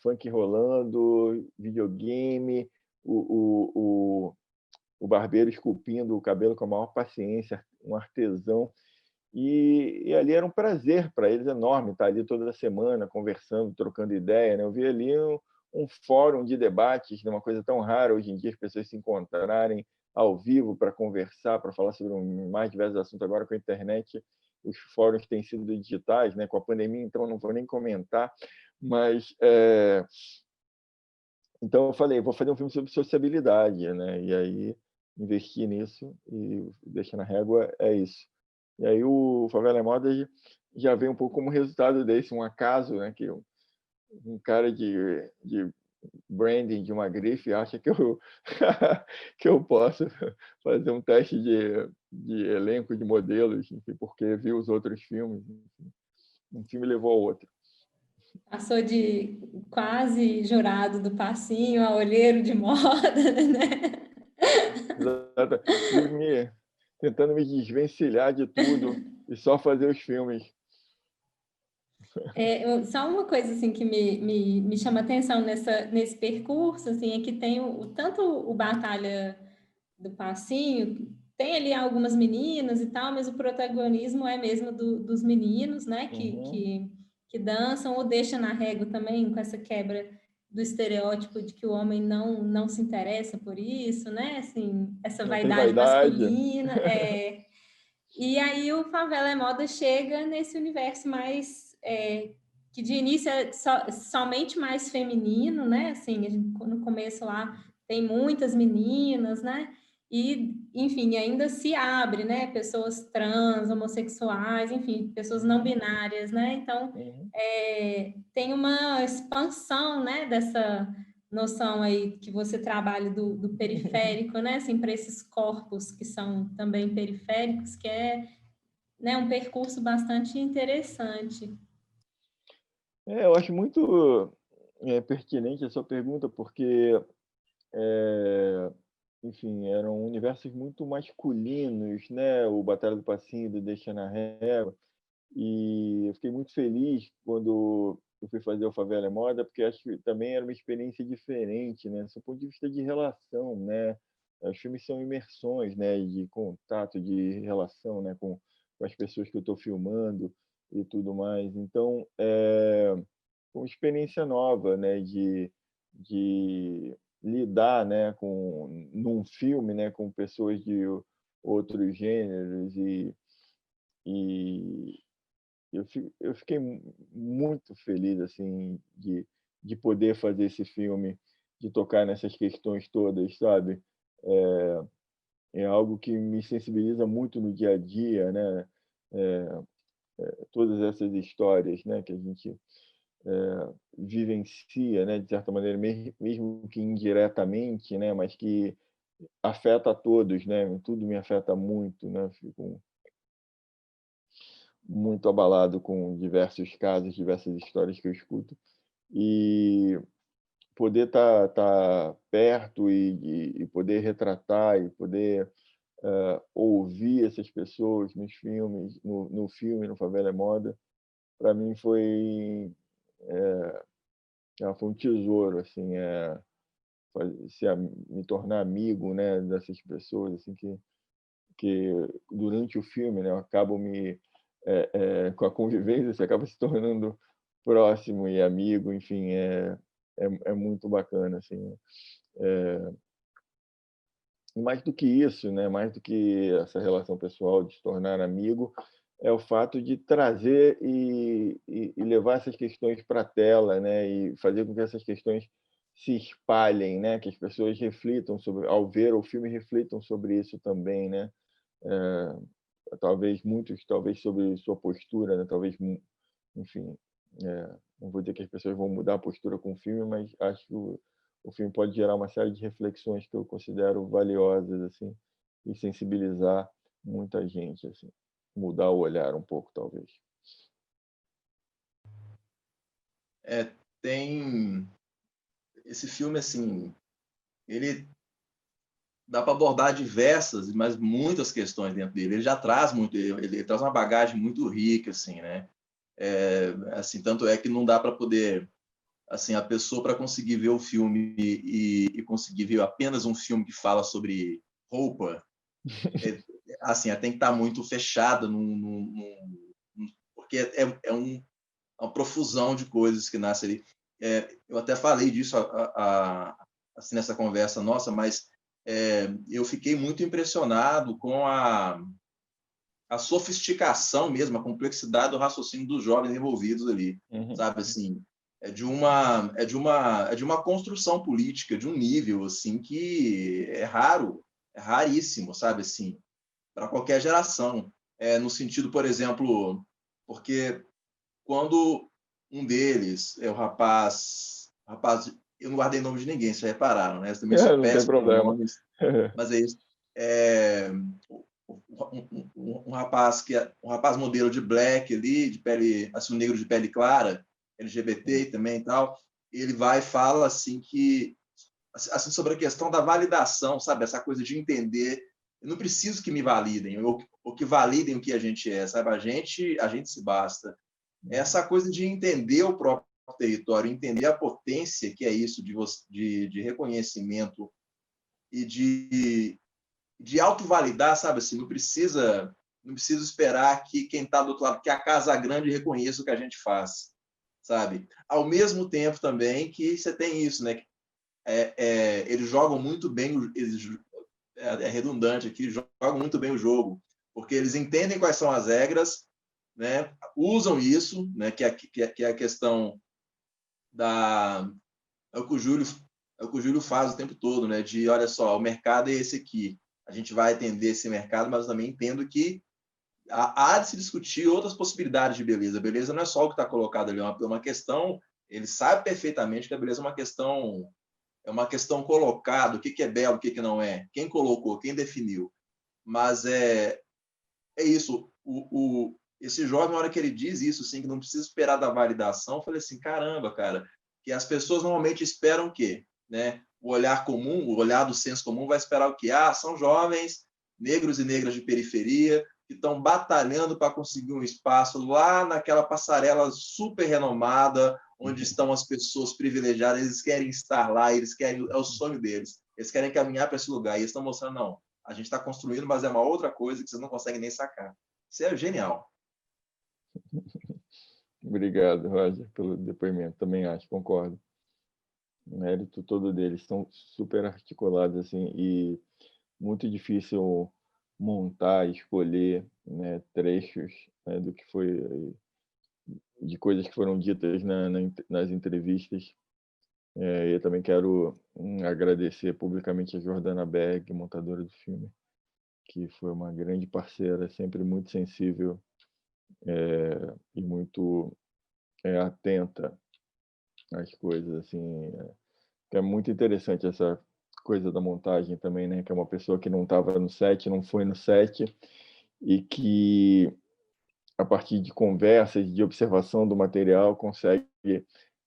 C: funk rolando, videogame, o barbeiro esculpindo o cabelo com a maior paciência, um artesão. E ali era um prazer para eles enorme estar ali toda semana conversando, trocando ideia, né? Eu vi ali um fórum de debates, uma coisa tão rara hoje em dia, as pessoas se encontrarem ao vivo para conversar, para falar sobre mais diversos assuntos. Agora, com a internet, os fóruns têm sido digitais, né? Com a pandemia, então não vou nem comentar, mas então eu falei, vou fazer um filme sobre sociabilidade, né? E aí investi nisso e Deixa na Régua é isso. E aí o Favela é Moda já veio um pouco como resultado desse, um acaso, né? Que um cara de branding de uma grife acha que eu que eu posso fazer um teste de elenco de modelos, enfim, porque viu os outros filmes. Enfim. Um filme levou ao outro.
B: Passou de quase jurado do Passinho a olheiro de moda, né?
C: Exato. Tentando me desvencilhar de tudo e só fazer os filmes.
B: Só uma coisa assim que me chama atenção nesse percurso assim, é que tem tanto o Batalha do Passinho, tem ali algumas meninas e tal, mas o protagonismo é mesmo dos meninos, né, que dançam, ou Deixa na Régua também, com essa quebra do estereótipo de que o homem não se interessa por isso, né, assim, essa
C: Não tem
B: vaidade
C: vaidade.
B: masculina. E aí o Favela é Moda chega nesse universo mais... que de início é somente mais feminino, né, assim, no começo lá tem muitas meninas, né, e, enfim, ainda se abre, né? Pessoas trans, homossexuais, enfim, pessoas não binárias, né? Então, tem uma expansão, né? Dessa noção aí que você trabalha do periférico, né? Assim, para esses corpos que são também periféricos, que é, né, um percurso bastante interessante.
C: Eu acho muito pertinente a sua pergunta, porque enfim, eram universos muito masculinos, né? O Batalha do Passinho, do Deixa na Régua. E eu fiquei muito feliz quando eu fui fazer o Favela é Moda, porque acho que também era uma experiência diferente, né? Do ponto de vista de relação, né? Os filmes são imersões, né? De contato, de relação, né? Com as pessoas que eu estou filmando e tudo mais. Então, uma experiência nova, né? De lidar, né? Num filme, né? Com pessoas de outros gêneros e eu fiquei muito feliz assim de poder fazer esse filme, de tocar nessas questões todas, sabe? É algo que me sensibiliza muito no dia a dia, né? Todas essas histórias, né, que a gente vivencia, né, de certa maneira, mesmo que indiretamente, né, mas que afeta a todos, né? Tudo me afeta muito, né? Fico muito abalado com diversos casos, diversas histórias que eu escuto. E poder estar perto e poder retratar e poder ouvir essas pessoas nos filmes, no filme, no Favela é Moda, para mim foi um tesouro, assim, me tornar amigo, né, dessas pessoas, assim, que durante o filme, né, eu acabo com a convivência, você acaba se tornando próximo e amigo, enfim, é muito bacana, assim. E mais do que isso, né, mais do que essa relação pessoal de se tornar amigo, é o fato de trazer e levar essas questões para a tela, né, e fazer com que essas questões se espalhem, né, que as pessoas reflitam sobre, ao ver o filme, reflitam sobre isso também, né, talvez muitos, talvez sobre sua postura, né, talvez, enfim, não vou dizer que as pessoas vão mudar a postura com o filme, mas acho que o filme pode gerar uma série de reflexões que eu considero valiosas, assim, e sensibilizar muita gente, assim, mudar o olhar um pouco, talvez.
D: Tem esse filme, assim, ele dá para abordar diversas, mas muitas questões dentro dele. Ele já traz muito, ele traz uma bagagem muito rica, assim, né? Assim, tanto é que não dá para poder, assim, a pessoa para conseguir ver o filme e conseguir ver apenas um filme que fala sobre roupa, assim, ela tem que estar muito fechada porque uma profusão de coisas que nasce ali. Eu até falei disso assim, nessa conversa nossa, mas eu fiquei muito impressionado com a sofisticação mesmo, a complexidade do raciocínio dos jovens envolvidos ali, sabe, assim, é de uma construção política de um nível assim que é raríssimo, sabe, assim, para qualquer geração, no sentido, por exemplo, porque quando um deles é o rapaz, eu não guardei nome de ninguém, vocês repararam, né? Eu também sou
C: Não tem
D: péssimo com
C: problema.
D: nomes, mas é isso. Um rapaz um rapaz modelo de black ali, de pele, assim, um negro de pele clara, LGBT também e tal, ele vai e fala assim que assim, sobre a questão da validação, sabe, essa coisa de entender, eu não preciso que me validem ou que validem o que a gente é, sabe, a gente se basta. Essa coisa de entender o próprio território, entender a potência que é isso de reconhecimento e de autovalidar, sabe assim, não precisa esperar que quem está do outro lado, que a Casa Grande reconheça o que a gente faz, sabe? Ao mesmo tempo também que você tem isso, né? Eles jogam muito bem, é redundante aqui, jogam muito bem o jogo, porque eles entendem quais são as regras, né? Usam isso, né? Que é a questão da é o que o Júlio faz o tempo todo, né? De olha só, o mercado é esse aqui, a gente vai atender esse mercado, mas eu também entendo que há de se discutir outras possibilidades de beleza. A beleza não é só o que está colocado ali, é uma questão. Ele sabe perfeitamente que a beleza é uma questão colocada, o que é belo, o que não é, quem colocou, quem definiu. Mas é isso. Esse jovem, na hora que ele diz isso, assim, que não precisa esperar da validação, eu falei assim, caramba, cara, que as pessoas normalmente esperam o quê? Né? O olhar comum, o olhar do senso comum vai esperar o quê? São jovens, negros e negras de periferia, que estão batalhando para conseguir um espaço lá naquela passarela super renomada, onde estão as pessoas privilegiadas, eles querem estar lá, é o sonho deles, eles querem caminhar para esse lugar, e eles estão mostrando, não, a gente está construindo, mas é uma outra coisa que vocês não conseguem nem sacar. Isso é genial.
C: Obrigado, Roger, pelo depoimento. Também acho, concordo. O mérito todo deles, estão super articulados, assim, e muito difícil montar, escolher, né, trechos, né, do que foi, de coisas que foram ditas nas entrevistas. Eu também quero agradecer publicamente a Jordana Berg, montadora do filme, que foi uma grande parceira, sempre muito sensível e muito atenta às coisas, assim. É muito interessante essa coisa da montagem também, né? Que é uma pessoa que não estava no set, não foi no set, e que, a partir de conversas, de observação do material, consegue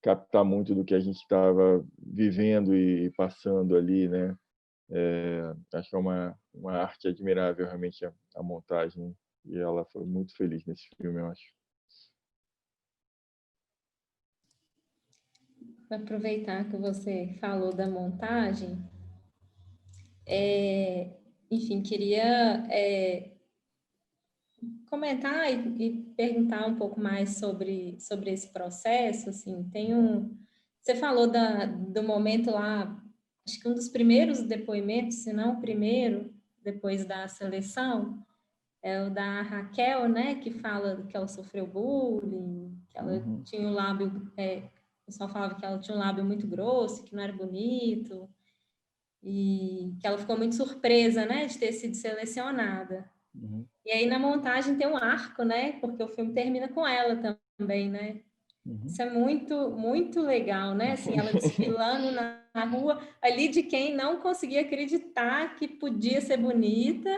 C: captar muito do que a gente estava vivendo e passando ali, né? Acho que é uma arte admirável, realmente, a montagem, e ela foi muito feliz nesse filme, eu acho.
B: Vou aproveitar que você falou da montagem, enfim, queria comentar e perguntar um pouco mais sobre esse processo, assim, você falou do momento lá, acho que um dos primeiros depoimentos, se não o primeiro, depois da seleção, é o da Raquel, né, que fala que ela sofreu bullying, que ela tinha o lábio, o pessoal falava que ela tinha um lábio muito grosso, que não era bonito, e que ela ficou muito surpresa, né, de ter sido selecionada. E aí na montagem tem um arco, né, porque o filme termina com ela também, né. Isso é muito, muito legal, né, assim, ela desfilando na rua, ali de quem não conseguia acreditar que podia ser bonita,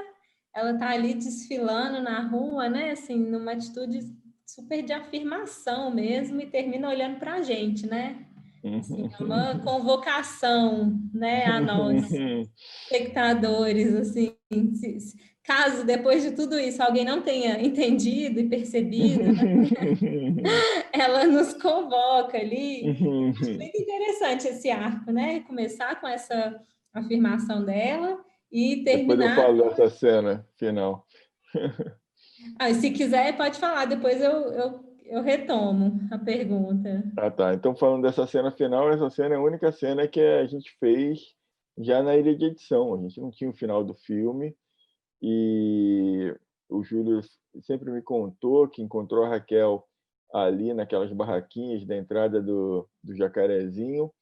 B: ela tá ali desfilando na rua, né, assim, numa atitude super de afirmação mesmo, e termina olhando para a gente, né? Assim, é uma convocação, né, a nós, espectadores, assim, caso depois de tudo isso alguém não tenha entendido e percebido, né, ela nos convoca ali. Acho muito interessante esse arco, né? Começar com essa afirmação dela e
C: Depois eu
B: terminar.
C: falo dessa cena final.
B: Se quiser, pode falar, depois eu retomo a pergunta.
C: Tá. Então, falando dessa cena final, essa cena é a única cena que a gente fez já na ilha de edição. A gente não tinha o final do filme, e o Júlio sempre me contou que encontrou a Raquel ali naquelas barraquinhas da entrada do Jacarezinho,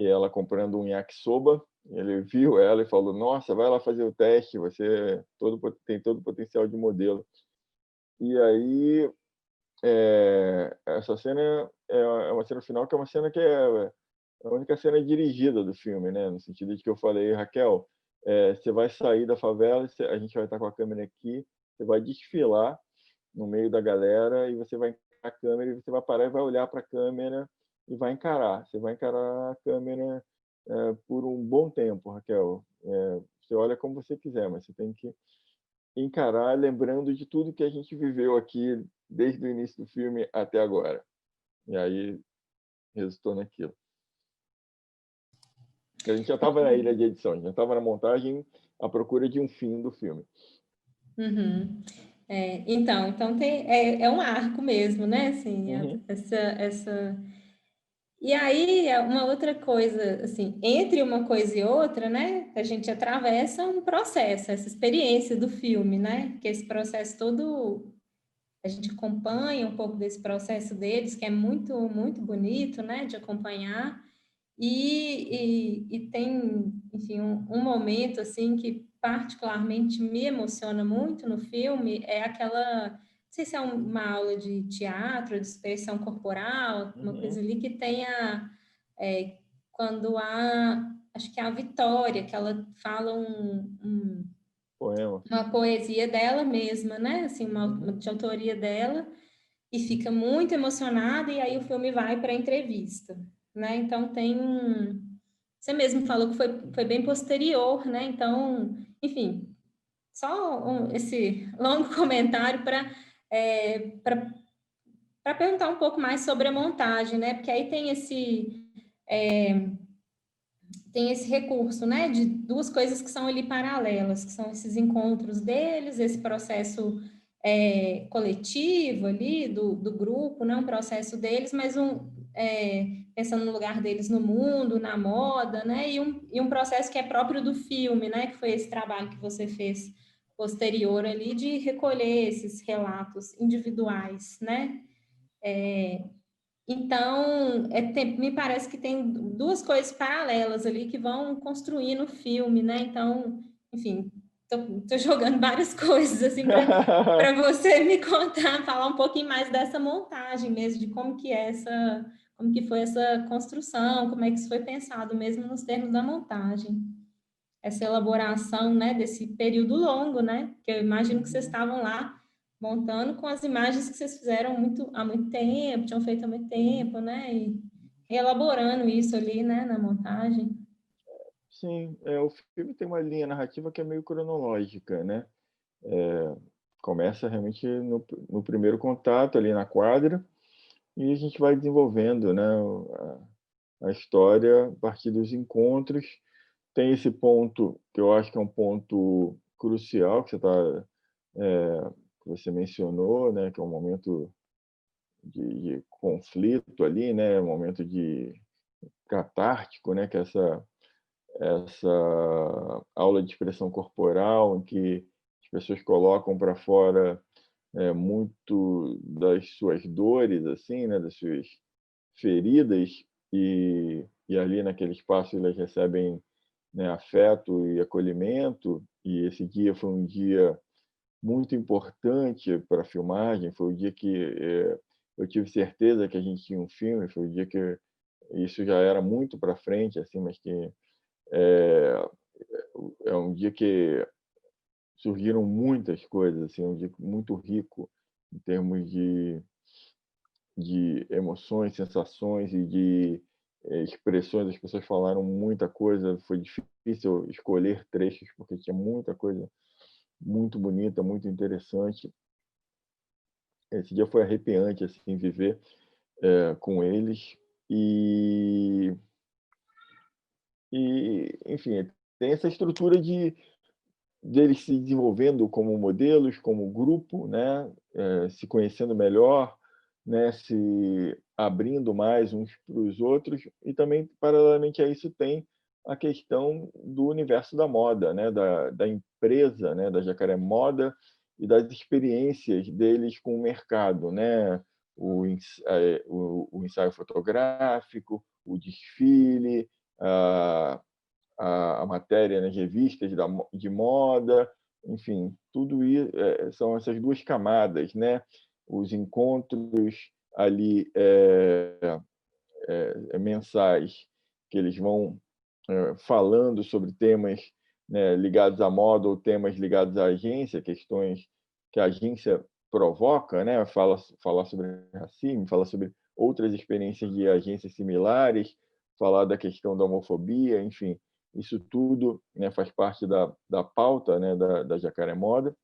C: e ela comprando um yakisoba. Ele viu ela e falou: nossa, vai lá fazer o teste, você tem todo o potencial de modelo. E aí essa cena é uma cena final, que é uma cena que é a única cena dirigida do filme, né? No sentido de que eu falei: Raquel, você vai sair da favela, a gente vai estar com a câmera aqui, você vai desfilar no meio da galera, e você vai encarar a câmera, e você vai parar e vai olhar para a câmera e vai encarar. Você vai encarar a câmera por um bom tempo, Raquel. Você olha como você quiser, mas você tem que encarar lembrando de tudo que a gente viveu aqui desde o início do filme até agora. E aí resultou naquilo. A gente já estava na ilha de edição, a gente já estava na montagem à procura de um fim do filme.
B: Uhum. Então é um arco mesmo, né? Assim, essa... E aí, uma outra coisa, assim, entre uma coisa e outra, né? A gente atravessa um processo, essa experiência do filme, né? Que esse processo todo, a gente acompanha um pouco desse processo deles, que é muito, muito bonito, né? De acompanhar. E tem, enfim, um momento, assim, que particularmente me emociona muito no filme, é aquela, não sei se é uma aula de teatro, de expressão corporal, uma coisa ali que tenha, quando acho que é a Vitória, que ela fala
C: Poema.
B: uma poesia dela mesma, né, assim, uma de autoria dela, e fica muito emocionada, e aí o filme vai para a entrevista, né? Então você mesmo falou que foi bem posterior, né? Então, enfim, só esse longo comentário para perguntar um pouco mais sobre a montagem, né? Porque aí tem esse recurso, né? De duas coisas que são ali paralelas, que são esses encontros deles, esse processo coletivo ali do grupo, né? Um processo deles, mas pensando no lugar deles no mundo, na moda, né? E um processo que é próprio do filme, né? Que foi esse trabalho que você fez posterior ali de recolher esses relatos individuais, né? Então, me parece que tem duas coisas paralelas ali que vão construindo o filme, né? Então, enfim, tô jogando várias coisas assim para você me contar, falar um pouquinho mais dessa montagem mesmo, de como que foi essa construção, como é que isso foi pensado mesmo nos termos da montagem. Essa elaboração, né, desse período longo, né? Que eu imagino que vocês estavam lá montando com as imagens que vocês fizeram há muito tempo, tinham feito há muito tempo, né? elaborando isso ali, né, na montagem.
C: Sim, o filme tem uma linha narrativa que é meio cronológica, né? Começa realmente no primeiro contato ali na quadra e a gente vai desenvolvendo, né, a história a partir dos encontros. Tem esse ponto que eu acho que é um ponto crucial que você mencionou, né, que é um momento de conflito ali, né, um momento de catártico, né, que é essa aula de expressão corporal em que as pessoas colocam para fora muito das suas dores, assim, né, das suas feridas, e ali naquele espaço elas recebem, né, afeto e acolhimento. E esse dia foi um dia muito importante para a filmagem, foi o dia que eu tive certeza que a gente tinha um filme, foi o dia que isso já era muito para frente, assim, mas que é, é um dia que surgiram muitas coisas, assim, um dia muito rico em termos de emoções, sensações e de expressões. As pessoas falaram muita coisa, foi difícil escolher trechos, porque tinha muita coisa muito bonita, muito interessante. Esse dia foi arrepiante, assim, viver com eles. E, enfim, tem essa estrutura deles se desenvolvendo como modelos, como grupo, né? Se conhecendo melhor, né? Se abrindo mais uns para os outros. E também, paralelamente a isso, tem a questão do universo da moda, né? Da empresa, né? Da Jacaré Moda, e das experiências deles com o mercado, né? O ensaio fotográfico, o desfile, a matéria nas revistas de moda, enfim, tudo isso são essas duas camadas, né? Os encontros ali mensais, que eles vão falando sobre temas, né, ligados à moda ou temas ligados à agência, questões que a agência provoca, né? Falar sobre racismo, falar sobre outras experiências de agências similares, falar da questão da homofobia, enfim, isso tudo, né, faz parte da pauta, né, da Jacaré Moda.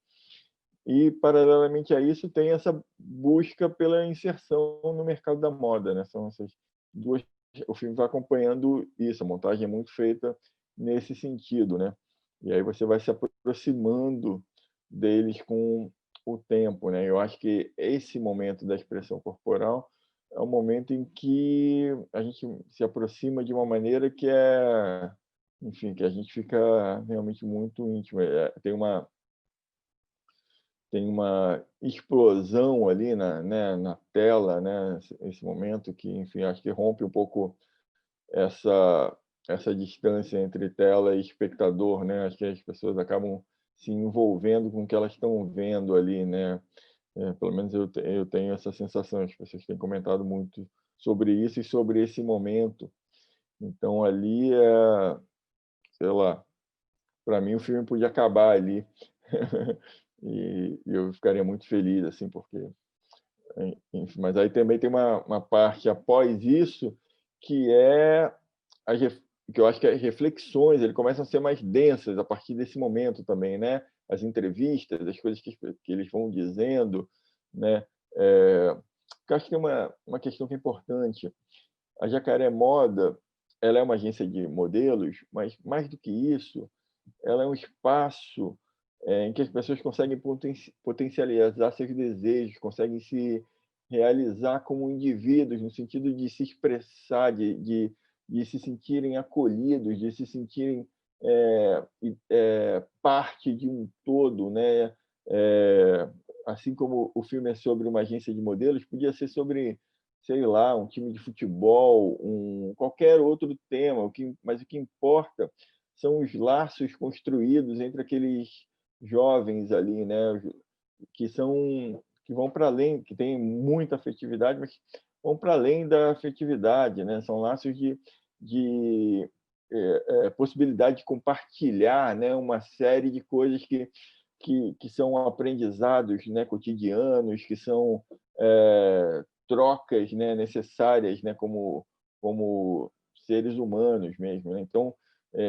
C: E, paralelamente a isso, tem essa busca pela inserção no mercado da moda, né? São essas duas. O filme vai acompanhando isso, a montagem é muito feita nesse sentido, né? E aí você vai se aproximando deles com o tempo, né? Eu acho que esse momento da expressão corporal é um momento em que a gente se aproxima de uma maneira que enfim, que a gente fica realmente muito íntimo. Tem uma explosão ali né, na tela, né, esse momento que, enfim, acho que rompe um pouco essa distância entre tela e espectador, né? Acho que as pessoas acabam se envolvendo com o que elas estão vendo ali, né? Pelo menos eu tenho essa sensação. As pessoas têm comentado muito sobre isso e sobre esse momento. Então ali sei lá, para mim o filme podia acabar ali e eu ficaria muito feliz, assim, porque enfim, mas aí também tem uma parte após isso que que eu acho que as reflexões ele começam a ser mais densas a partir desse momento também, né? As entrevistas, as coisas que eles vão dizendo, né? Eu acho que tem uma questão que é importante. A Jacaré Moda, ela é uma agência de modelos, mas mais do que isso, ela é um espaço em que as pessoas conseguem potencializar seus desejos, conseguem se realizar como indivíduos, no sentido de se expressar, de se sentirem acolhidos, de se sentirem parte de um todo, né? Assim como o filme é sobre uma agência de modelos, podia ser sobre, sei lá, um time de futebol, qualquer outro tema, mas o que importa são os laços construídos entre aqueles jovens ali, né, que vão para além, que têm muita afetividade, mas vão para além da afetividade, né? São laços de possibilidade de compartilhar, né, uma série de coisas que são aprendizados, né, cotidianos, que são trocas, né, necessárias, né, como como seres humanos mesmo, né? Então,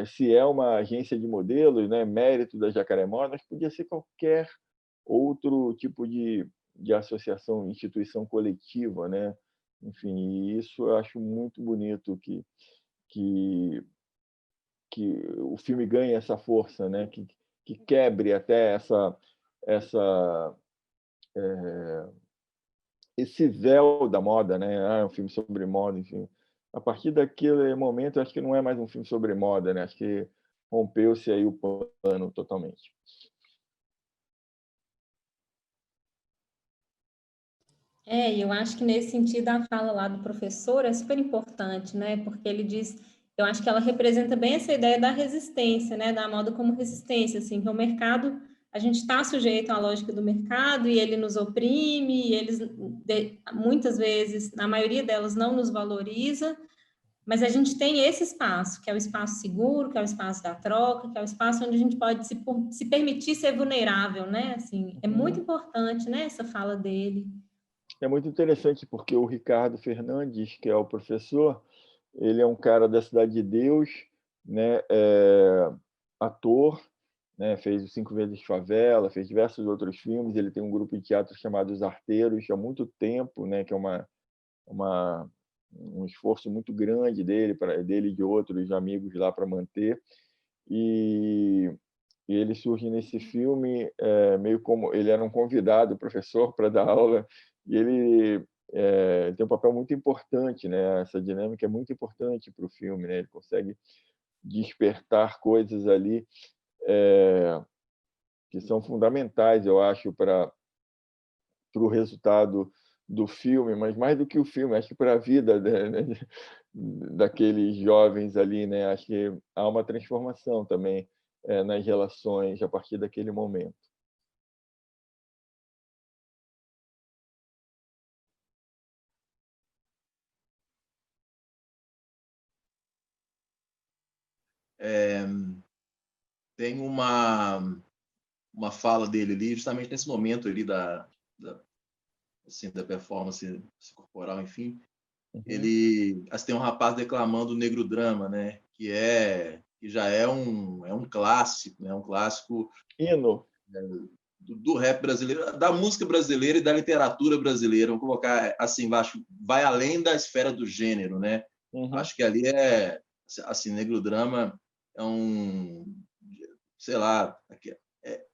C: se é uma agência de modelos, né, mérito da Jacaré Modas, podia ser qualquer outro tipo de associação, instituição coletiva, né? Enfim, e isso eu acho muito bonito que, que o filme ganhe essa força, né? Que quebre até essa esse véu da moda, né? Ah, é um filme sobre moda, enfim. A partir daquele momento, eu acho que não é mais um filme sobre moda, né? Acho que rompeu-se aí o pano totalmente.
B: E eu acho que nesse sentido a fala lá do professor é super importante, né? Porque ele diz, eu acho que ela representa bem essa ideia da resistência, né? Da moda como resistência, assim, que o mercado, a gente está sujeito à lógica do mercado e ele nos oprime, e eles muitas vezes, na maioria delas, não nos valoriza, mas a gente tem esse espaço, que é o espaço seguro, que é o espaço da troca, que é o espaço onde a gente pode se permitir ser vulnerável, né? Assim, é muito importante, né? Essa fala dele.
C: É muito interessante porque o Ricardo Fernandes, que é o professor, ele é um cara da Cidade de Deus, né? Ator, né? Fez os Cinco Vezes de Favela, fez diversos outros filmes. Ele tem um grupo de teatro chamado Os Arteiros há muito tempo, né? Que é um esforço muito grande dele e de outros amigos lá para manter. E ele surge nesse filme meio como ele era um convidado, professor, para dar aula, e ele tem um papel muito importante, né? Essa dinâmica é muito importante para o filme, né? Ele consegue despertar coisas ali que são fundamentais, eu acho, para o resultado do filme, mas mais do que o filme, acho que para a vida, né, daqueles jovens ali, né? Acho que há uma transformação também nas relações a partir daquele momento.
D: Tem uma fala dele ali, justamente nesse momento ali assim, da performance corporal, enfim. Ele, assim, tem um rapaz declamando o Negro Drama, né? Que já é um clássico, né? Um clássico
C: Hino.
D: do rap brasileiro, da música brasileira e da literatura brasileira. Vamos colocar assim, acho vai além da esfera do gênero, né? Acho que ali assim, Negro Drama é sei lá,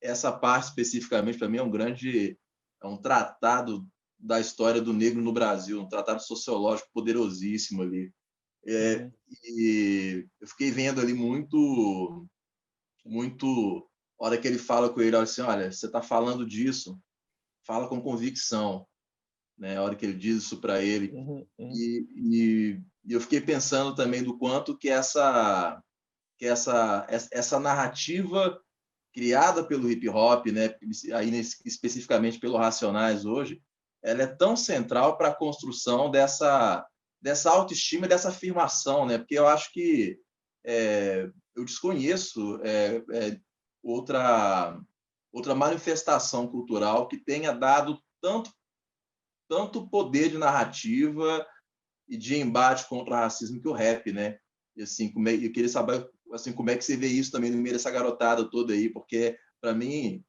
D: essa parte especificamente para mim é um tratado da história do negro no Brasil, um tratado sociológico poderosíssimo ali. E eu fiquei vendo ali muito, a hora que ele fala com ele, assim, olha, você está falando disso, fala com convicção, né? A hora que ele diz isso para ele. E eu fiquei pensando também do quanto que essa narrativa criada pelo hip hop, né, aí especificamente pelo Racionais hoje, ela é tão central para a construção dessa autoestima, dessa afirmação, né? Porque eu acho que eu desconheço outra manifestação cultural que tenha dado tanto poder de narrativa e de embate contra o racismo que o rap, né? E assim, eu queria saber assim, como é que você vê isso também no meio dessa garotada toda aí, porque para mim,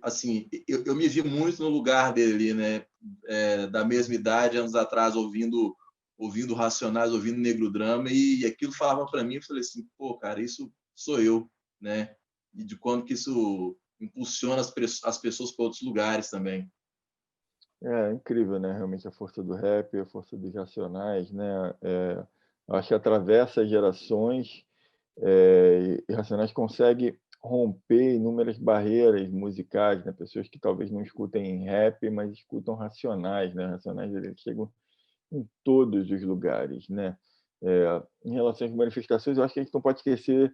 D: assim, eu me vi muito no lugar dele, né? Da mesma idade, anos atrás, ouvindo Racionais, ouvindo Negro Drama, e aquilo falava para mim, eu falei assim, pô, cara, isso sou eu, né? E de quanto que isso impulsiona as pessoas para outros lugares também.
C: É incrível, né? Realmente a força do rap, a força dos Racionais, né? Acho que atravessa gerações e Racionais consegue romper inúmeras barreiras musicais, né? Pessoas que talvez não escutem rap, mas escutam Racionais, né? Racionais eles chegam em todos os lugares, né? Em relação às manifestações, eu acho que a gente não pode esquecer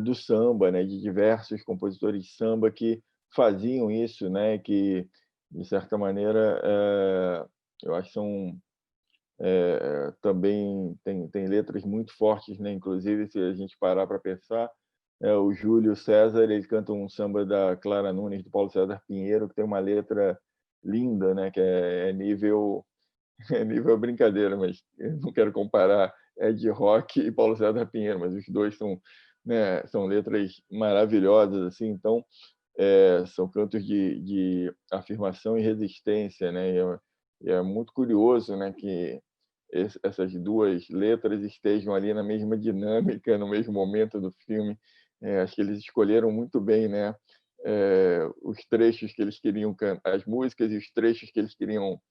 C: do samba, né? De diversos compositores de samba que faziam isso, né? Que de certa maneira eu acho que são também tem letras muito fortes, né? Inclusive se a gente parar para pensar, o Júlio César ele canta um samba da Clara Nunes, do Paulo César Pinheiro, que tem uma letra linda, né? Que é nível é nível brincadeira, mas eu não quero comparar Ed Rock e Paulo César Pinheiro, mas os dois são, né, são letras maravilhosas, assim, então são cantos de afirmação e resistência, né? E é muito curioso, né, que essas duas letras estejam ali na mesma dinâmica, no mesmo momento do filme. Acho que eles escolheram muito bem, né, os trechos que eles queriam cantar, as músicas e os trechos que eles queriam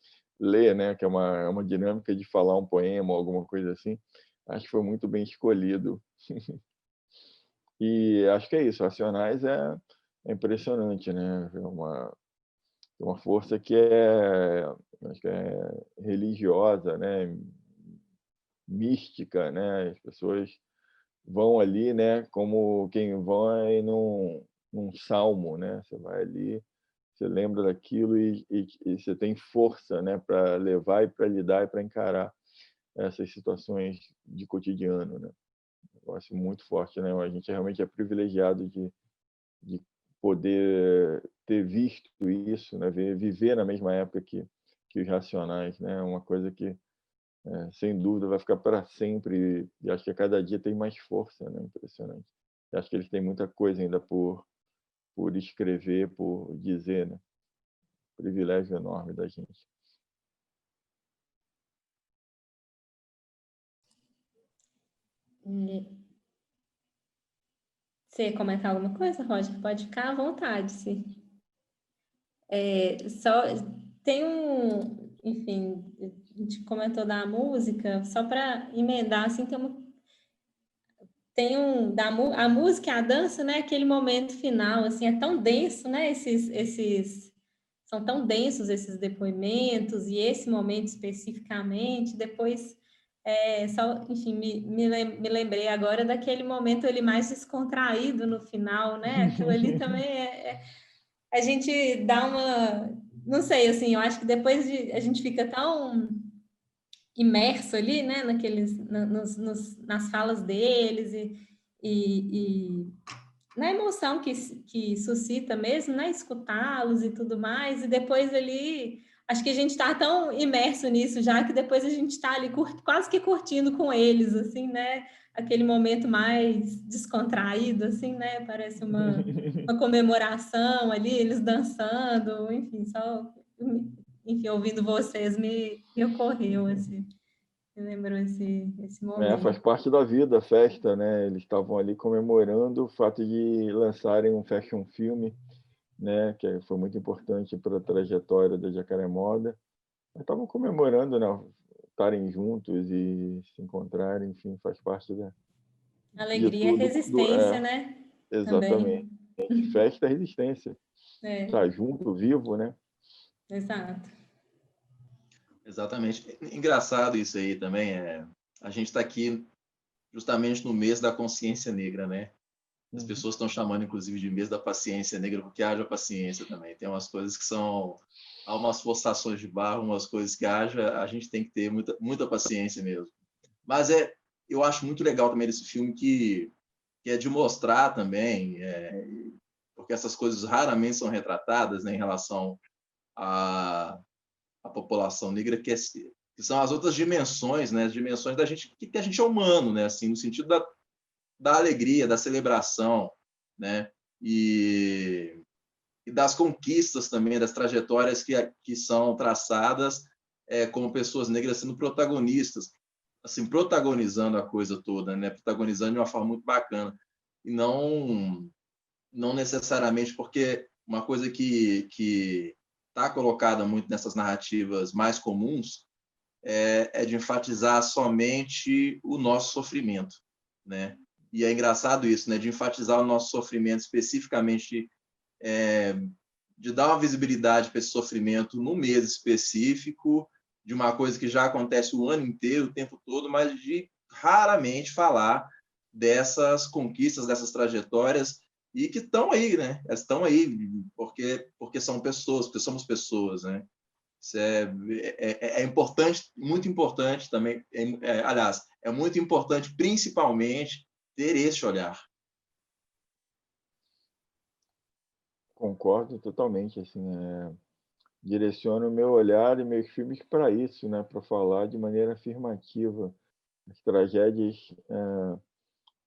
C: ler, né, que é uma dinâmica de falar um poema ou alguma coisa assim. Acho que foi muito bem escolhido. E acho que é isso. Racionais é impressionante, né? É uma força que acho que é religiosa, né? Mística, né? As pessoas vão ali, né? Como quem vai num salmo, né? Você vai ali, você lembra daquilo e você tem força, né? Para levar e para lidar e para encarar essas situações de cotidiano, né? Eu acho muito forte, né? A gente realmente é privilegiado de poder ter visto isso, né? Viver na mesma época que os Racionais, né? Uma coisa que, sem dúvida, vai ficar para sempre e acho que a cada dia tem mais força, né? Impressionante. Eu acho que eles têm muita coisa ainda por escrever, por dizer, né? Privilégio enorme da gente.
B: Você ia comentar alguma coisa, Roger? Pode ficar à vontade, sim. Só tem enfim, a gente comentou da música, só para emendar, assim, a música e a dança, né? Aquele momento final, assim, é tão denso, né? São tão densos esses depoimentos e esse momento especificamente. Depois, enfim, me lembrei agora daquele momento ele mais descontraído no final, né? Aquilo ali também a gente dá não sei, assim, eu acho que depois a gente fica tão imerso ali, né, nas falas deles e na emoção que suscita mesmo, né, escutá-los e tudo mais, e depois ali, acho que a gente está tão imerso nisso já que depois a gente está ali quase que curtindo com eles, assim, né, aquele momento mais descontraído, assim, né, parece uma comemoração ali, eles dançando, enfim, ouvindo vocês me ocorreu, assim, me lembrou esse
C: Faz
B: momento.
C: parte da vida, a festa, né? Eles estavam ali comemorando o fato de lançarem um fashion filme, né? Que foi muito importante para a trajetória da Jacaré Moda. Estavam comemorando, né? Estarem juntos e se encontrarem, enfim, faz parte de
B: Alegria é
C: tudo.
B: resistência, né?
C: Exatamente.
B: Também.
C: Festa é resistência.
B: É,
C: Estar junto, vivo, né?
B: exato.
D: Exatamente. Engraçado isso aí também. A gente está aqui justamente no mês da consciência negra, né? As pessoas estão chamando, inclusive, de mês da paciência negra, porque haja paciência também. Tem umas coisas que são. Há umas forçações de barra, umas coisas que a gente tem que ter muita paciência mesmo. Mas eu acho muito legal também desse filme que é de mostrar também, porque essas coisas raramente são retratadas, né, em relação à população negra, que são as outras dimensões, né, as dimensões da gente, que a gente é humano, né, assim, no sentido da alegria, da celebração, né, e das conquistas também, das trajetórias que são traçadas como pessoas negras sendo protagonistas, assim, protagonizando a coisa toda, né, protagonizando de uma forma muito bacana, e não necessariamente porque uma coisa que está colocada muito nessas narrativas mais comuns é de enfatizar somente o nosso sofrimento, né? E é engraçado isso, né? De enfatizar o nosso sofrimento especificamente, de dar uma visibilidade para esse sofrimento no mês específico, de uma coisa que já acontece o ano inteiro, o tempo todo, mas de raramente falar dessas conquistas, dessas trajetórias, e que estão aí, né? Elas estão aí porque são pessoas, porque somos pessoas, né? Isso é importante, muito importante também. Aliás, é muito importante, principalmente, ter esse olhar.
C: Concordo totalmente, assim, direciono o meu olhar e meus filmes para isso, né? Para falar de maneira afirmativa as tragédias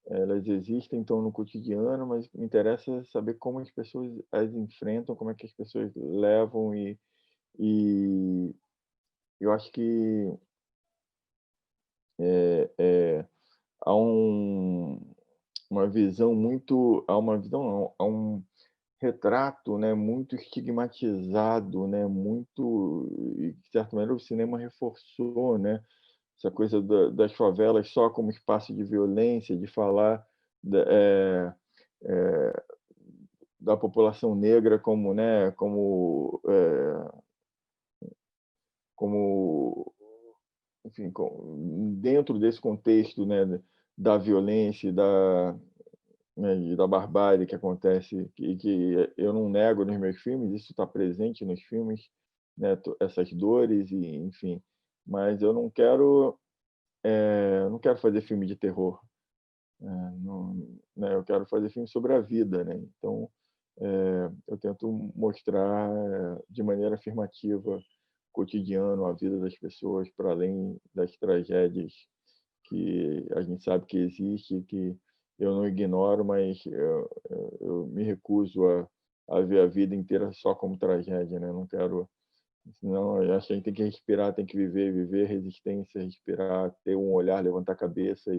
C: elas existem, estão no cotidiano, mas me interessa saber como as pessoas as enfrentam, como é que as pessoas levam e eu acho que há uma visão muito, há uma visão não, há um retrato, né, muito estigmatizado, né, muito, e de certa maneira o cinema reforçou, né, essa coisa das favelas só como espaço de violência, de falar da, da população negra como, né, como enfim, dentro desse contexto, né, da violência, né, e da barbárie que acontece, que eu não nego nos meus filmes, isso está presente nos filmes, né, essas dores e enfim, mas eu não quero fazer filme de terror, não, né, eu quero fazer filme sobre a vida, né? Então eu tento mostrar de maneira afirmativa cotidiano a vida das pessoas para além das tragédias que a gente sabe que existe, que eu não ignoro, mas eu me recuso a ver a vida inteira só como tragédia, né? Não quero, senão eu acho que a gente tem que respirar, tem que viver resistência, respirar, ter um olhar, levantar a cabeça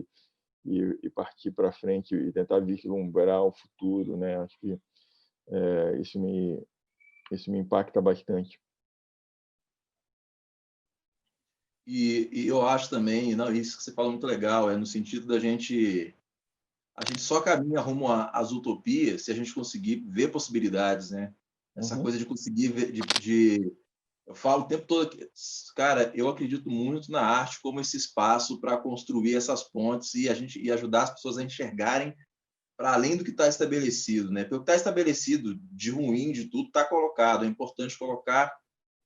C: e partir para frente e tentar vislumbrar o futuro, né? Acho que isso me impacta bastante.
D: E eu acho também, não, isso que você falou muito legal, no sentido da a gente só caminha rumo às utopias se a gente conseguir ver possibilidades, né? Essa
C: Uhum.
D: coisa de conseguir ver, eu falo o tempo todo que, cara, eu acredito muito na arte como esse espaço para construir essas pontes e ajudar as pessoas a enxergarem para além do que está estabelecido, né? Porque o que está estabelecido de ruim, de tudo, está colocado. É importante colocar,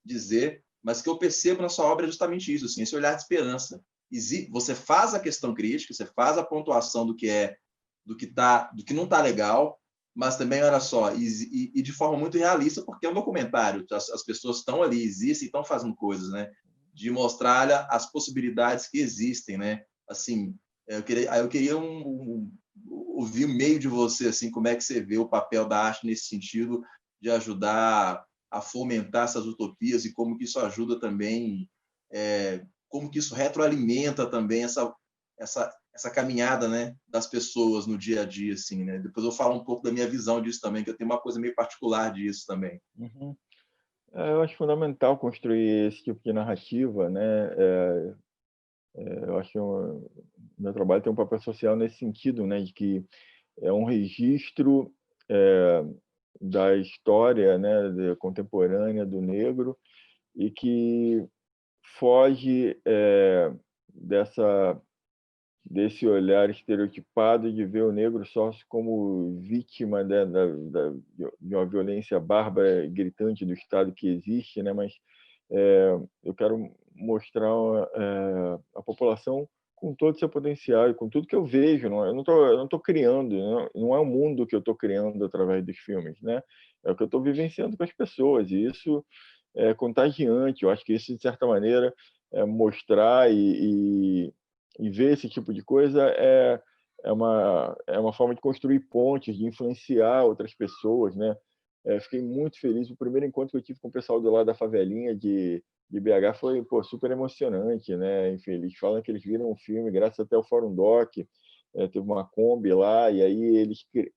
D: dizer, mas que eu percebo na sua obra é justamente isso, assim, esse olhar de esperança. Você faz a questão crítica, você faz a pontuação do que não está legal, mas também, olha só, e de forma muito realista, porque é um documentário, as pessoas estão ali, existem, estão fazendo coisas, né? De mostrar, olha, as possibilidades que existem, né? Assim, eu queria ouvir meio de você, assim, como é que você vê o papel da arte nesse sentido de ajudar a fomentar essas utopias e como que isso ajuda também, como que isso retroalimenta também essa caminhada, né, das pessoas no dia a dia, assim, né? Depois eu falo um pouco da minha visão disso também, que eu tenho uma coisa meio particular disso também.
C: Uhum. Eu acho fundamental construir esse tipo de narrativa, né? Eu acho que meu trabalho tem um papel social nesse sentido, né? De que é um registro da história, né? Contemporânea do negro e que foge dessa desse olhar estereotipado de ver o negro só como vítima, né, de uma violência bárbara, gritante do Estado que existe, né? Mas eu quero mostrar a população com todo o seu potencial e com tudo que eu vejo. Eu não tô criando, não é o mundo que eu estou criando através dos filmes, né? É o que eu estou vivenciando com as pessoas e isso é contagiante. Eu acho que isso, de certa maneira, mostrar e ver esse tipo de coisa é uma forma de construir pontes, de influenciar outras pessoas, né? Fiquei muito feliz. O primeiro encontro que eu tive com o pessoal do lado da favelinha de BH foi, pô, super emocionante, né? Enfim, eles falam que eles viram um filme graças até ao Fórum Doc, teve uma Kombi lá, e aí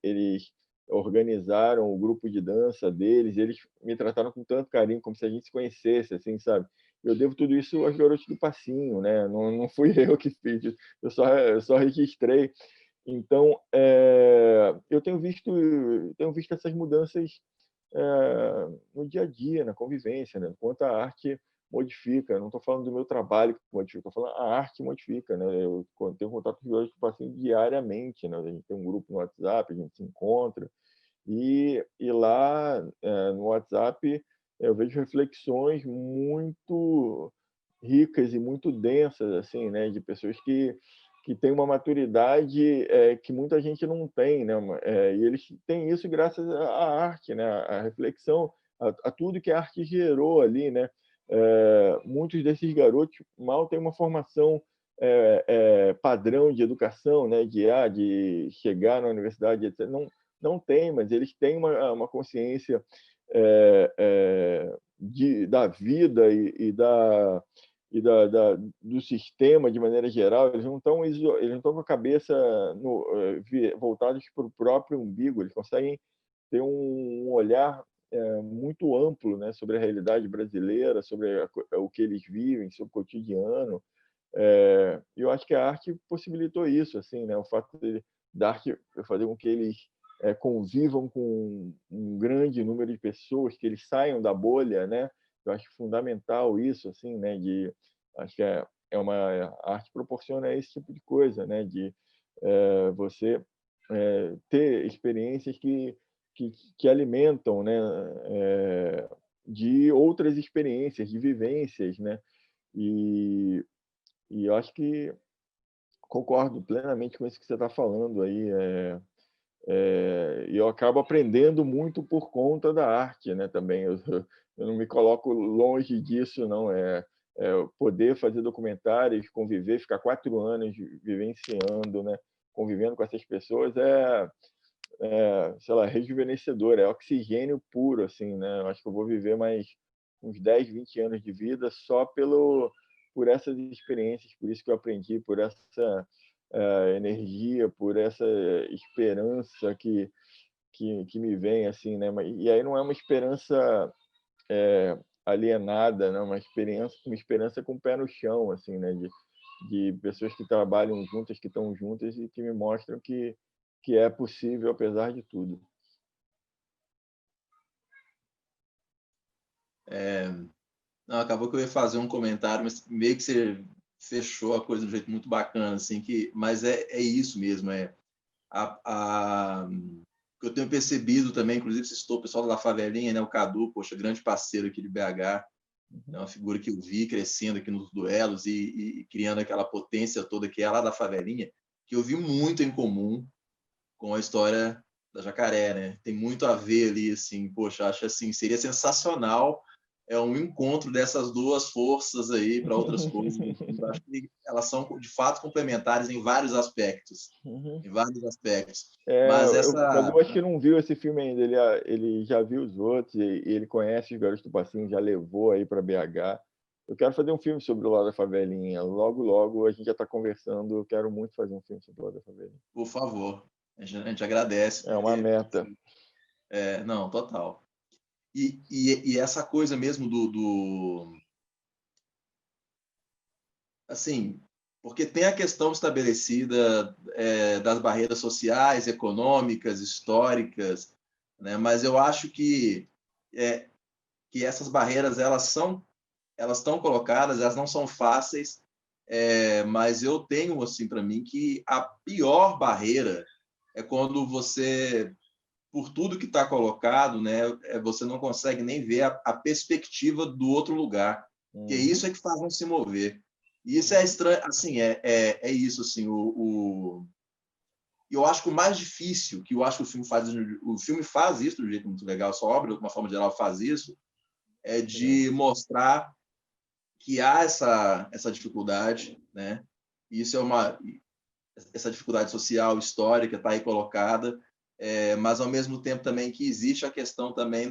C: eles organizaram o grupo de dança deles, eles me trataram com tanto carinho, como se a gente se conhecesse, assim, sabe? Eu devo tudo isso aos garotos do Passinho, né? Não fui eu que fiz, eu só registrei. Então, eu tenho visto essas mudanças no dia a dia, na convivência, né? Quanto a arte modifica. Não estou falando do meu trabalho que modifica, estou falando a arte modifica, né? Eu tenho contato com os garotos do Passinho diariamente, né? A gente tem um grupo no WhatsApp, a gente se encontra, e lá no WhatsApp eu vejo reflexões muito ricas e muito densas, assim, né, de pessoas que têm uma maturidade que muita gente não tem, né, e eles têm isso graças à arte, né, à reflexão, a tudo que a arte gerou ali, né. Muitos desses garotos mal têm uma formação padrão de educação, né, de chegar na universidade, etc. Não tem, mas eles têm uma consciência da vida do sistema de maneira geral. Eles não estão com a cabeça voltados para o próprio umbigo. Eles conseguem ter um olhar muito amplo, né, sobre a realidade brasileira, sobre o que eles vivem, sobre o cotidiano. Eu acho que a arte possibilitou isso, assim, né, o fato da arte fazer com que eles convivam com um grande número de pessoas, que eles saiam da bolha, né? Eu acho fundamental isso, assim, né? Acho que a arte proporciona esse tipo de coisa, né? De você ter experiências que alimentam, né? De outras experiências, de vivências, né? E eu acho que concordo plenamente com isso que você está falando aí. E eu acabo aprendendo muito por conta da arte, né? Também eu não me coloco longe disso, não. Poder fazer documentários, conviver, ficar 4 anos vivenciando, né? Convivendo com essas pessoas sei lá, rejuvenescedor, é oxigênio puro, assim, né? Eu acho que eu vou viver mais uns 10, 20 anos de vida só por essas experiências, por isso que eu aprendi, por essa energia, por essa esperança que me vem, assim, né? E aí não é uma esperança alienada, né? Uma esperança com o pé no chão, assim, né? De pessoas que trabalham juntas, que estão juntas e que me mostram que é possível apesar de tudo.
D: Não, acabou que eu ia fazer um comentário, mas meio que você fechou a coisa de um jeito muito bacana, assim, mas é isso mesmo, que eu tenho percebido também, inclusive você citou o pessoal da Favelinha, né, o Cadu, poxa, grande parceiro aqui de BH, é uma figura que eu vi crescendo aqui nos duelos e criando aquela potência toda que é lá da Favelinha, que eu vi muito em comum com a história da Jacaré, né? Tem muito a ver ali, assim, poxa, acho assim, seria sensacional um encontro dessas duas forças aí para outras coisas. Eu acho que elas são, de fato, complementares em vários aspectos. Em vários aspectos. Mas
C: O Cadu acho que não viu esse filme ainda, ele já viu os outros, e ele conhece os Garotos do Passinho, já levou aí para BH. Eu quero fazer um filme sobre o Lá da Favelinha. Logo, logo, a gente já está conversando. Eu quero muito fazer um filme sobre o Lá da Favelinha.
D: Por favor. A gente agradece.
C: É uma meta.
D: Não, total. E essa coisa mesmo assim, porque tem a questão estabelecida das barreiras sociais, econômicas, históricas, né? Mas eu acho que essas barreiras elas estão colocadas, elas não são fáceis, mas eu tenho assim para mim que a pior barreira é quando você, por tudo que está colocado, né, você não consegue nem ver a perspectiva do outro lugar, que isso é que faz não se mover. E isso é estranho, assim, isso, assim, eu acho que o mais difícil, que eu acho que o filme faz isso de um jeito muito legal, sua obra, de uma forma geral, faz isso, é de mostrar que há essa dificuldade, né? Isso essa dificuldade social, histórica, está aí colocada, mas ao mesmo tempo também que existe a questão também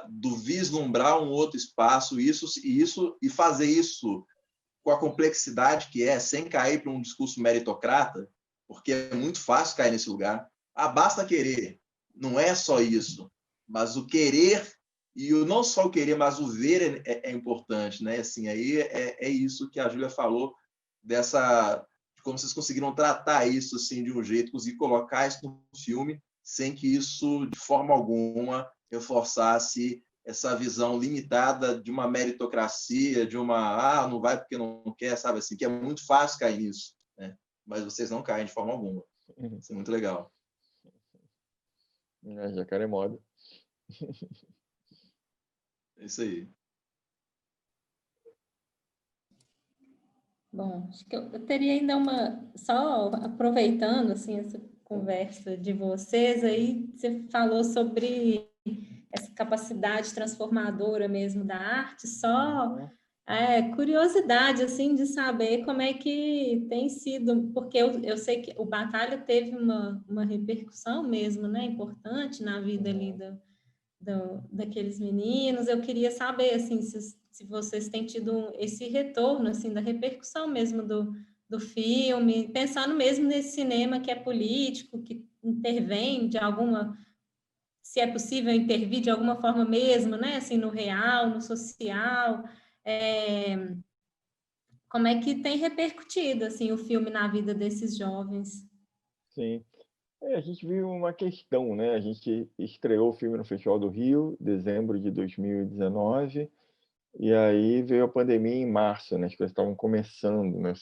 D: do vislumbrar um outro espaço, e fazer isso com a complexidade que sem cair para um discurso meritocrata, porque é muito fácil cair nesse lugar. Basta querer. Não é só isso, mas o querer, e não só o querer, mas o ver é importante, né? Assim, aí é isso que a Júlia falou, de como vocês conseguiram tratar isso assim, de um jeito, conseguir colocar isso no filme, sem que isso, de forma alguma, reforçasse essa visão limitada de uma meritocracia, de não vai porque não quer, sabe assim, que é muito fácil cair nisso, né? Mas vocês não caem de forma alguma. Isso é muito legal.
C: Jacaré é moda.
D: É isso aí.
B: Bom, acho que eu teria ainda só aproveitando assim essa conversa de vocês aí, você falou sobre essa capacidade transformadora mesmo da arte, só curiosidade, assim, de saber como é que tem sido, porque eu sei que o Batalha teve uma repercussão mesmo, né, importante na vida ali daqueles meninos. Eu queria saber, assim, se vocês têm tido esse retorno, assim, da repercussão mesmo do filme, pensando mesmo nesse cinema que é político, que intervém de alguma, se é possível intervir de alguma forma mesmo, né, assim, no real, no social. Como é que tem repercutido, assim, o filme na vida desses jovens?
C: Sim. A gente vive uma questão, né? A gente estreou o filme no Festival do Rio, dezembro de 2019, e aí veio a pandemia em março, né? As coisas estavam começando, né?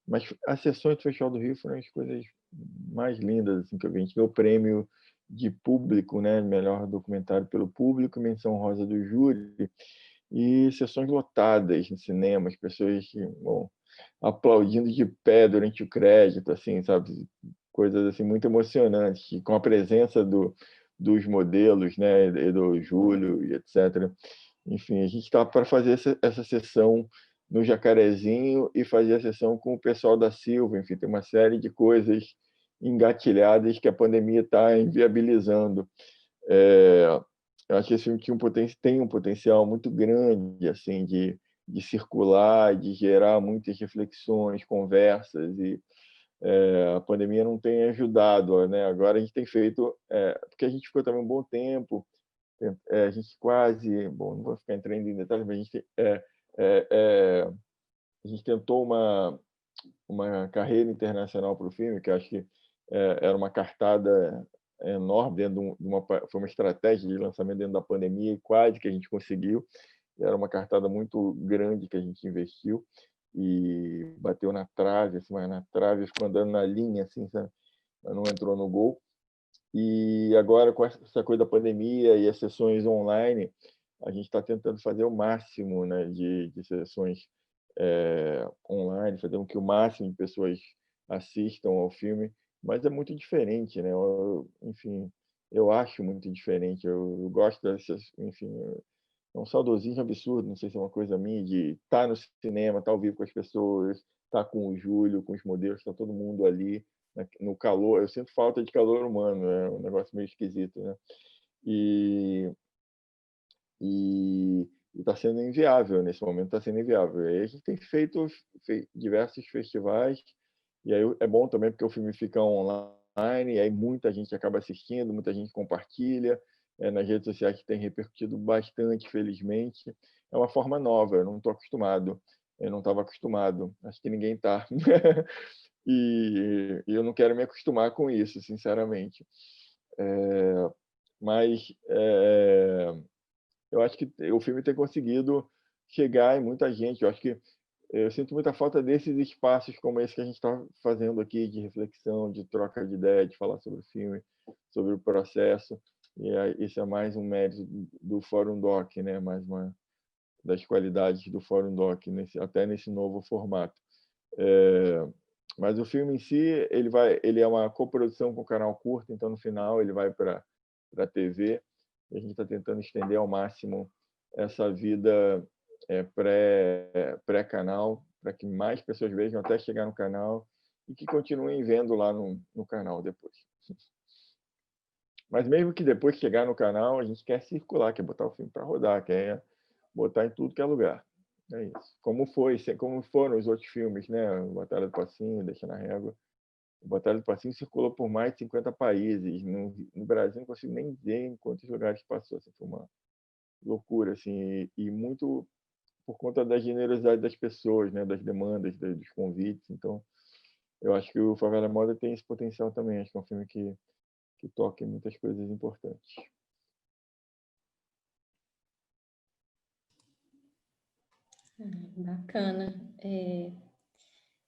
C: Mas as sessões do Festival do Rio foram as coisas mais lindas assim, que eu vi. A gente ganhou o prêmio de público, né? Melhor documentário pelo público, menção rosa do júri, e sessões lotadas no cinema, as pessoas bom, aplaudindo de pé durante o crédito, assim, sabe? Coisas assim muito emocionantes, com a presença dos modelos, né? E do Júlio e etc. Enfim, a gente está para fazer essa sessão no Jacarezinho e fazer a sessão com o pessoal da Silva. Enfim, tem uma série de coisas engatilhadas que a pandemia está inviabilizando. Eu acho que esse filme tem um potencial muito grande assim de circular, de gerar muitas reflexões, conversas, e a pandemia não tem ajudado, né? Agora a gente tem feito, porque a gente ficou também um bom tempo, a gente quase, bom, não vou ficar entrando em detalhes, mas a gente tentou uma carreira internacional para o filme, que eu acho que era uma cartada enorme foi uma estratégia de lançamento dentro da pandemia e quase que a gente conseguiu. Era uma cartada muito grande que a gente investiu e bateu na trave, assim, mas na trave, ficou andando na linha, assim, sabe? Mas não entrou no gol. E agora, com essa coisa da pandemia e as sessões online, a gente está tentando fazer o máximo, né, de sessões online, fazer com que o máximo de pessoas assistam ao filme, mas é muito diferente, né? Enfim, eu acho muito diferente. Eu gosto dessas, enfim, é um saudosismo absurdo, não sei se é uma coisa minha, de estar no cinema, estar ao vivo com as pessoas, estar com o Júlio, com os modelos, está todo mundo ali no calor. Eu sinto falta de calor humano, é um negócio meio esquisito, né? E e está sendo inviável nesse momento, está sendo inviável. E aí a gente tem feito diversos festivais, e aí é bom também porque o filme fica online, e aí muita gente acaba assistindo, muita gente compartilha, nas redes sociais que tem repercutido bastante, felizmente. É uma forma nova, eu não estou acostumado, eu não estava acostumado, acho que ninguém está. E eu não quero me acostumar com isso, sinceramente. Mas eu acho que o filme tem conseguido chegar em muita gente. Eu acho que eu sinto muita falta desses espaços como esse que a gente está fazendo aqui, de reflexão, de troca de ideia, de falar sobre o filme, sobre o processo. E esse é mais um mérito do Fórum Doc, né? Mais uma das qualidades do Fórum Doc, até nesse novo formato. Mas o filme em si, ele é uma coprodução com o Canal Curta, então no final ele vai para a TV. E a gente está tentando estender ao máximo essa vida pré-canal, para que mais pessoas vejam até chegar no canal e que continuem vendo lá no canal depois. Mas mesmo que depois de chegar no canal, a gente quer circular, quer botar o filme para rodar, quer botar em tudo que é lugar. É isso. Como foram os outros filmes, né? Batalha do Passinho, Deixa na Régua. O Batalha do Passinho circulou por mais de 50 países. No Brasil, não consigo nem dizer em quantos lugares passou. Assim, foi uma loucura, assim, e muito por conta da generosidade das pessoas, né? Das demandas, dos convites. Então, eu acho que o Favela Moda tem esse potencial também. Acho que é um filme que toca em muitas coisas importantes.
B: Bacana.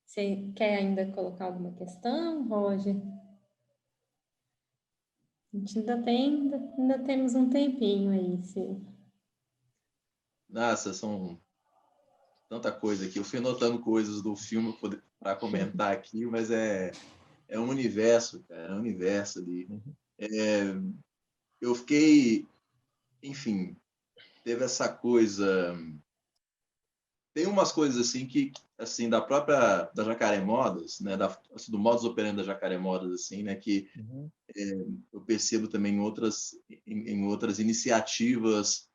B: Você quer ainda colocar alguma questão, Roger? A gente ainda temos um tempinho aí.
D: Nossa, são tanta coisa aqui. Eu fui anotando coisas do filme para comentar aqui, mas é um universo, cara, é um universo ali. Eu fiquei, enfim, teve essa coisa tem umas coisas assim que, assim, da Jacaré Modas, né, assim, do modus operandi da Jacaré Modas, assim, né, que eu percebo também em outras iniciativas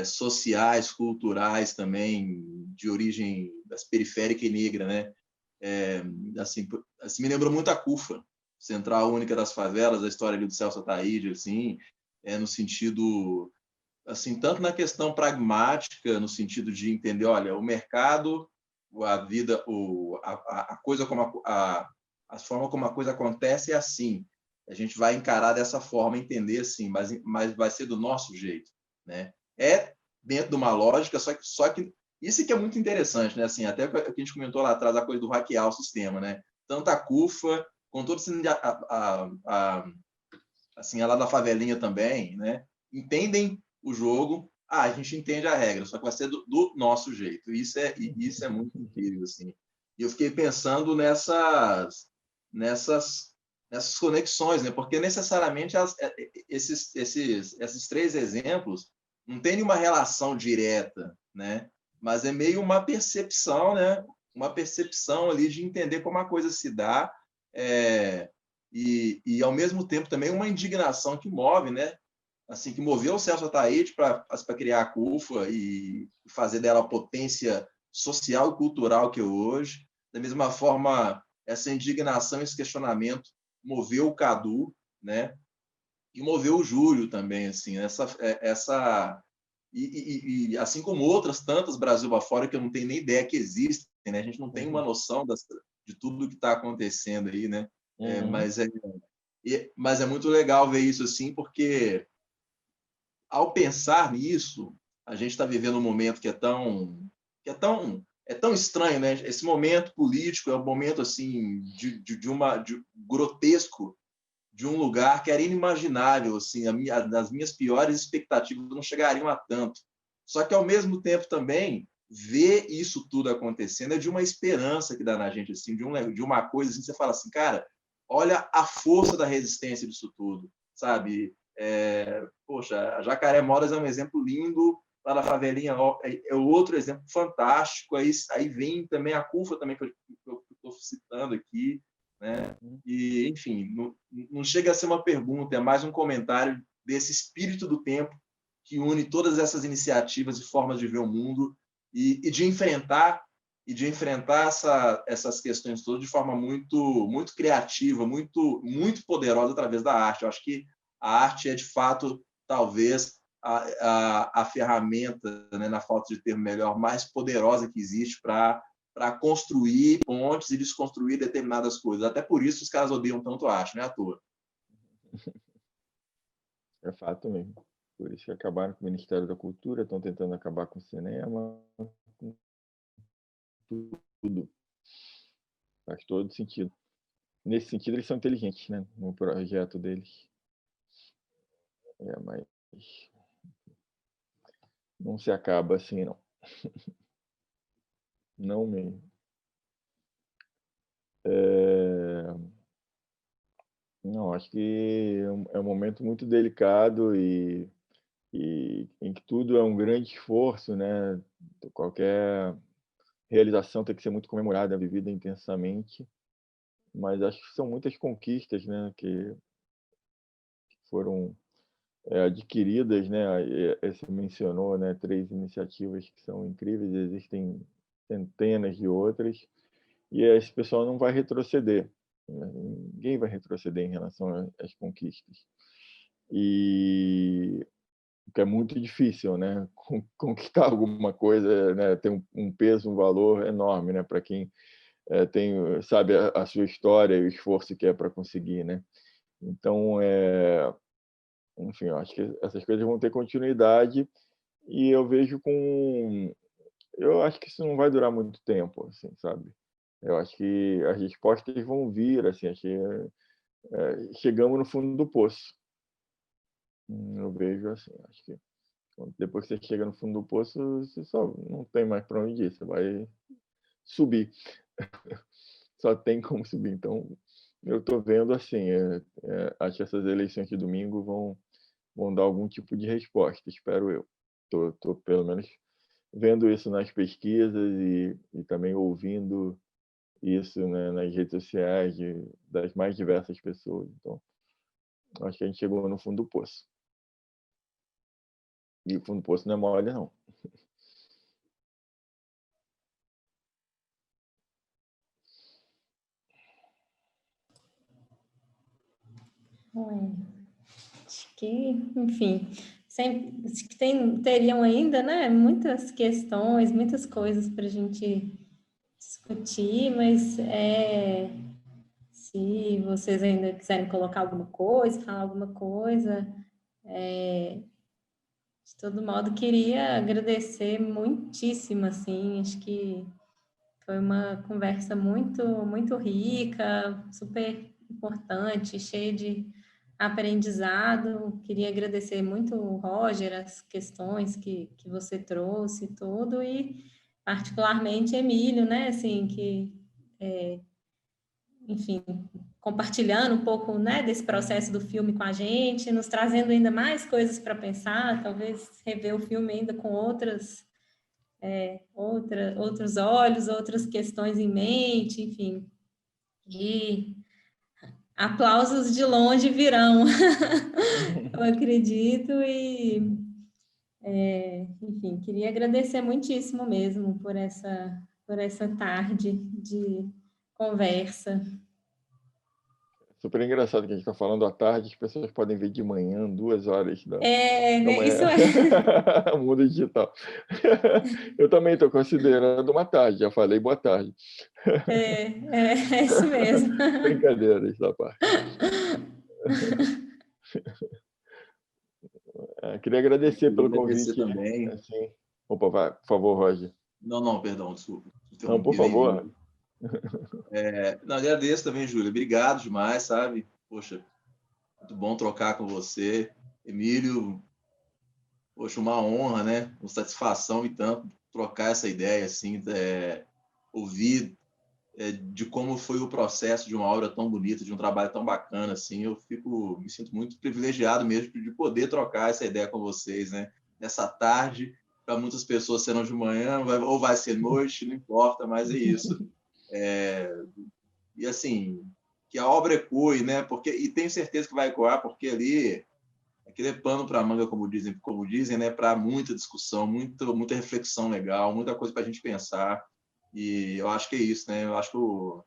D: sociais, culturais também, de origem periférica e negra, né? Assim, me lembrou muito a CUFA, Central Única das Favelas, a história ali do Celso Ataíde, assim, no sentido, assim, tanto na questão pragmática, no sentido de entender, olha, o mercado, a vida, a coisa como a forma como a coisa acontece é assim. A gente vai encarar dessa forma, entender assim, mas vai ser do nosso jeito, né? É dentro de uma lógica, só que isso que é muito interessante, né? Assim, até o que a gente comentou lá atrás, a coisa do hackear o sistema, né? Tanto a CUFA, com todo esse, assim, ela da favelinha também, né? Entendem o jogo, a gente entende a regra, só que vai ser do nosso jeito. Isso é muito incrível, assim. E eu fiquei pensando nessas conexões, né? Porque necessariamente esses três exemplos não tem nenhuma relação direta, né? Mas é meio uma percepção, né? Uma percepção ali de entender como a coisa se dá, e ao mesmo tempo também uma indignação que move, né? Assim, que moveu o Celso Ataíde para criar a CUFA e fazer dela a potência social e cultural que é hoje. Da mesma forma, essa indignação, esse questionamento moveu o Cadu, né? E moveu o Júlio também, assim, e assim como outras tantas Brasil afora que eu não tenho nem ideia que existem, né? A gente não tem uma noção de tudo que está acontecendo aí, né? Mas é muito legal ver isso assim, porque ao pensar nisso, a gente está vivendo um momento que é tão estranho, né? Esse momento político é um momento assim de grotesco, de um lugar que era inimaginável, assim, as minhas piores expectativas não chegariam a tanto. Só que ao mesmo tempo também ver isso tudo acontecendo é de uma esperança que dá na gente, assim, de uma coisa assim, você fala assim, cara, olha a força da resistência disso tudo, sabe? Poxa, a Jacaré Modas é um exemplo lindo, lá na favelinha é outro exemplo fantástico, aí vem também a CUFA também que eu estou citando aqui, né? E, enfim, não chega a ser uma pergunta, é mais um comentário desse espírito do tempo que une todas essas iniciativas e formas de ver o mundo e de enfrentar essas questões todas de forma muito criativa, muito poderosa através da arte. Eu acho que a arte é, de fato, talvez a ferramenta, né, na falta de termo melhor, mais poderosa que existe para construir pontes e desconstruir determinadas coisas. Até por isso os caras odeiam tanto a arte, não é à toa.
C: É fato mesmo. Por isso que acabaram com o Ministério da Cultura, estão tentando acabar com o cinema, com tudo. Faz todo sentido. Nesse sentido, eles são inteligentes, né? No projeto deles. Mas não se acaba assim, não. Não mesmo. Não, acho que é um momento muito delicado e em que tudo é um grande esforço, né? Qualquer realização tem que ser muito comemorada, vivida intensamente, mas acho que são muitas conquistas, né? Que foram adquiridas, né? Você mencionou, né? 3 iniciativas que são incríveis, existem centenas de outras, e esse pessoal não vai retroceder, né? Ninguém vai retroceder em relação às conquistas. E que é muito difícil, né? Conquistar alguma coisa, né? Tem um peso, um valor enorme, né? Para quem tem, sabe, a sua história e o esforço que é para conseguir, né? Então, enfim, eu acho que essas coisas vão ter continuidade e eu acho que isso não vai durar muito tempo, assim, sabe? Eu acho que as respostas vão vir, assim, acho que chegamos no fundo do poço. Eu vejo assim, acho que depois que você chega no fundo do poço, você só não tem mais para onde ir, você vai subir. Só tem como subir. Então, eu estou vendo assim, acho que essas eleições de domingo vão dar algum tipo de resposta, espero eu. Tô pelo menos vendo isso nas pesquisas e também ouvindo isso, né, nas redes sociais das mais diversas pessoas. Então, acho que a gente chegou no fundo do poço. E o fundo do poço não é mole, não.
B: Acho que, enfim, acho que teriam ainda, né, muitas questões, muitas coisas para a gente discutir, mas se vocês ainda quiserem colocar alguma coisa, falar alguma coisa, de todo modo, queria agradecer muitíssimo, assim, acho que foi uma conversa muito, muito rica, super importante, cheia de aprendizado. Queria agradecer muito, Roger, as questões que você trouxe e tudo, e particularmente Emílio, né, assim, que, enfim, compartilhando um pouco, né, desse processo do filme com a gente, nos trazendo ainda mais coisas para pensar, talvez rever o filme ainda com outros olhos, outras questões em mente, enfim. E aplausos de longe virão, eu acredito, e, enfim, queria agradecer muitíssimo mesmo por essa tarde de conversa.
C: Super engraçado que a gente está falando à tarde, as pessoas podem ver de manhã, 2 horas da manhã,
B: Isso
C: o mundo digital. Eu também estou considerando uma tarde, já falei boa tarde.
B: é isso mesmo.
C: Brincadeiras da parte. Queria agradecer pelo
D: agradecer
C: convite.
D: também.
C: Assim. Opa, vai, por favor, Roger.
D: Não, perdão, desculpa.
C: Não, por favor.
D: Não, agradeço também, Júlia. Obrigado demais, sabe? Poxa, muito bom trocar com você. Emílio, poxa, uma honra, né? Uma satisfação e tanto trocar essa ideia, assim, ouvir de como foi o processo de uma obra tão bonita, de um trabalho tão bacana, assim. Me sinto muito privilegiado mesmo de poder trocar essa ideia com vocês, né? Nessa tarde, para muitas pessoas serão de manhã, ou vai ser noite, não importa, mas é isso. E assim, que a obra ecoe, né? E tenho certeza que vai ecoar, porque ali aquele é pano para manga, como dizem, né? Para muita discussão, muita reflexão legal, muita coisa para a gente pensar. E eu acho que é isso, né? Eu acho que eu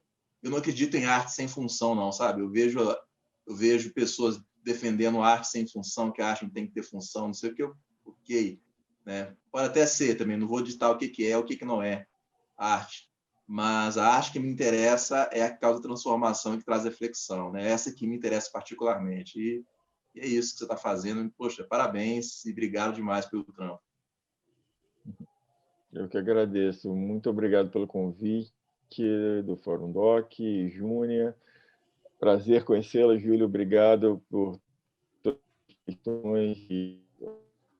D: não acredito em arte sem função, não, sabe? Eu vejo pessoas defendendo arte sem função, que acham que tem que ter função, não sei o que, ok, né? Pode até ser também, não vou ditar o que é, o que não é arte. Mas a arte que me interessa é a que causa transformação e que traz reflexão, né? Essa que me interessa particularmente. E é isso que você está fazendo. Poxa, parabéns e obrigado demais pelo trampo.
C: Eu que agradeço. Muito obrigado pelo convite do Fórum Doc, Júnia. Prazer conhecê-la, Júlio. Obrigado por todas as questões.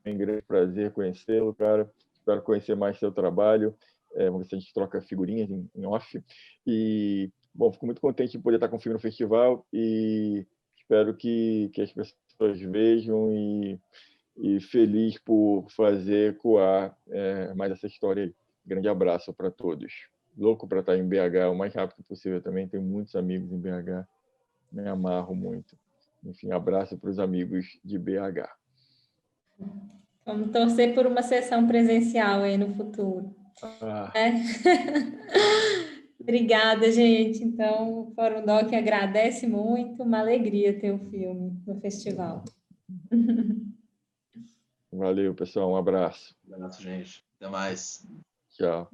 C: É um grande prazer conhecê-lo, cara. Espero conhecer mais seu trabalho. Vamos ver se a gente troca figurinhas em off. E, bom, fico muito contente de poder estar com o filme no festival e espero que as pessoas vejam e feliz por fazer ecoar mais essa história aí. Grande abraço para todos. Louco para estar em BH o mais rápido possível também. Tenho muitos amigos em BH. Me amarro muito. Enfim, abraço para os amigos de BH.
B: Vamos torcer por uma sessão presencial aí no futuro. Obrigada, gente. Então, o Fórum Doc agradece muito. Uma alegria ter o filme no festival.
C: Valeu, pessoal. Um abraço.
D: Um abraço, gente. Até mais.
C: Tchau.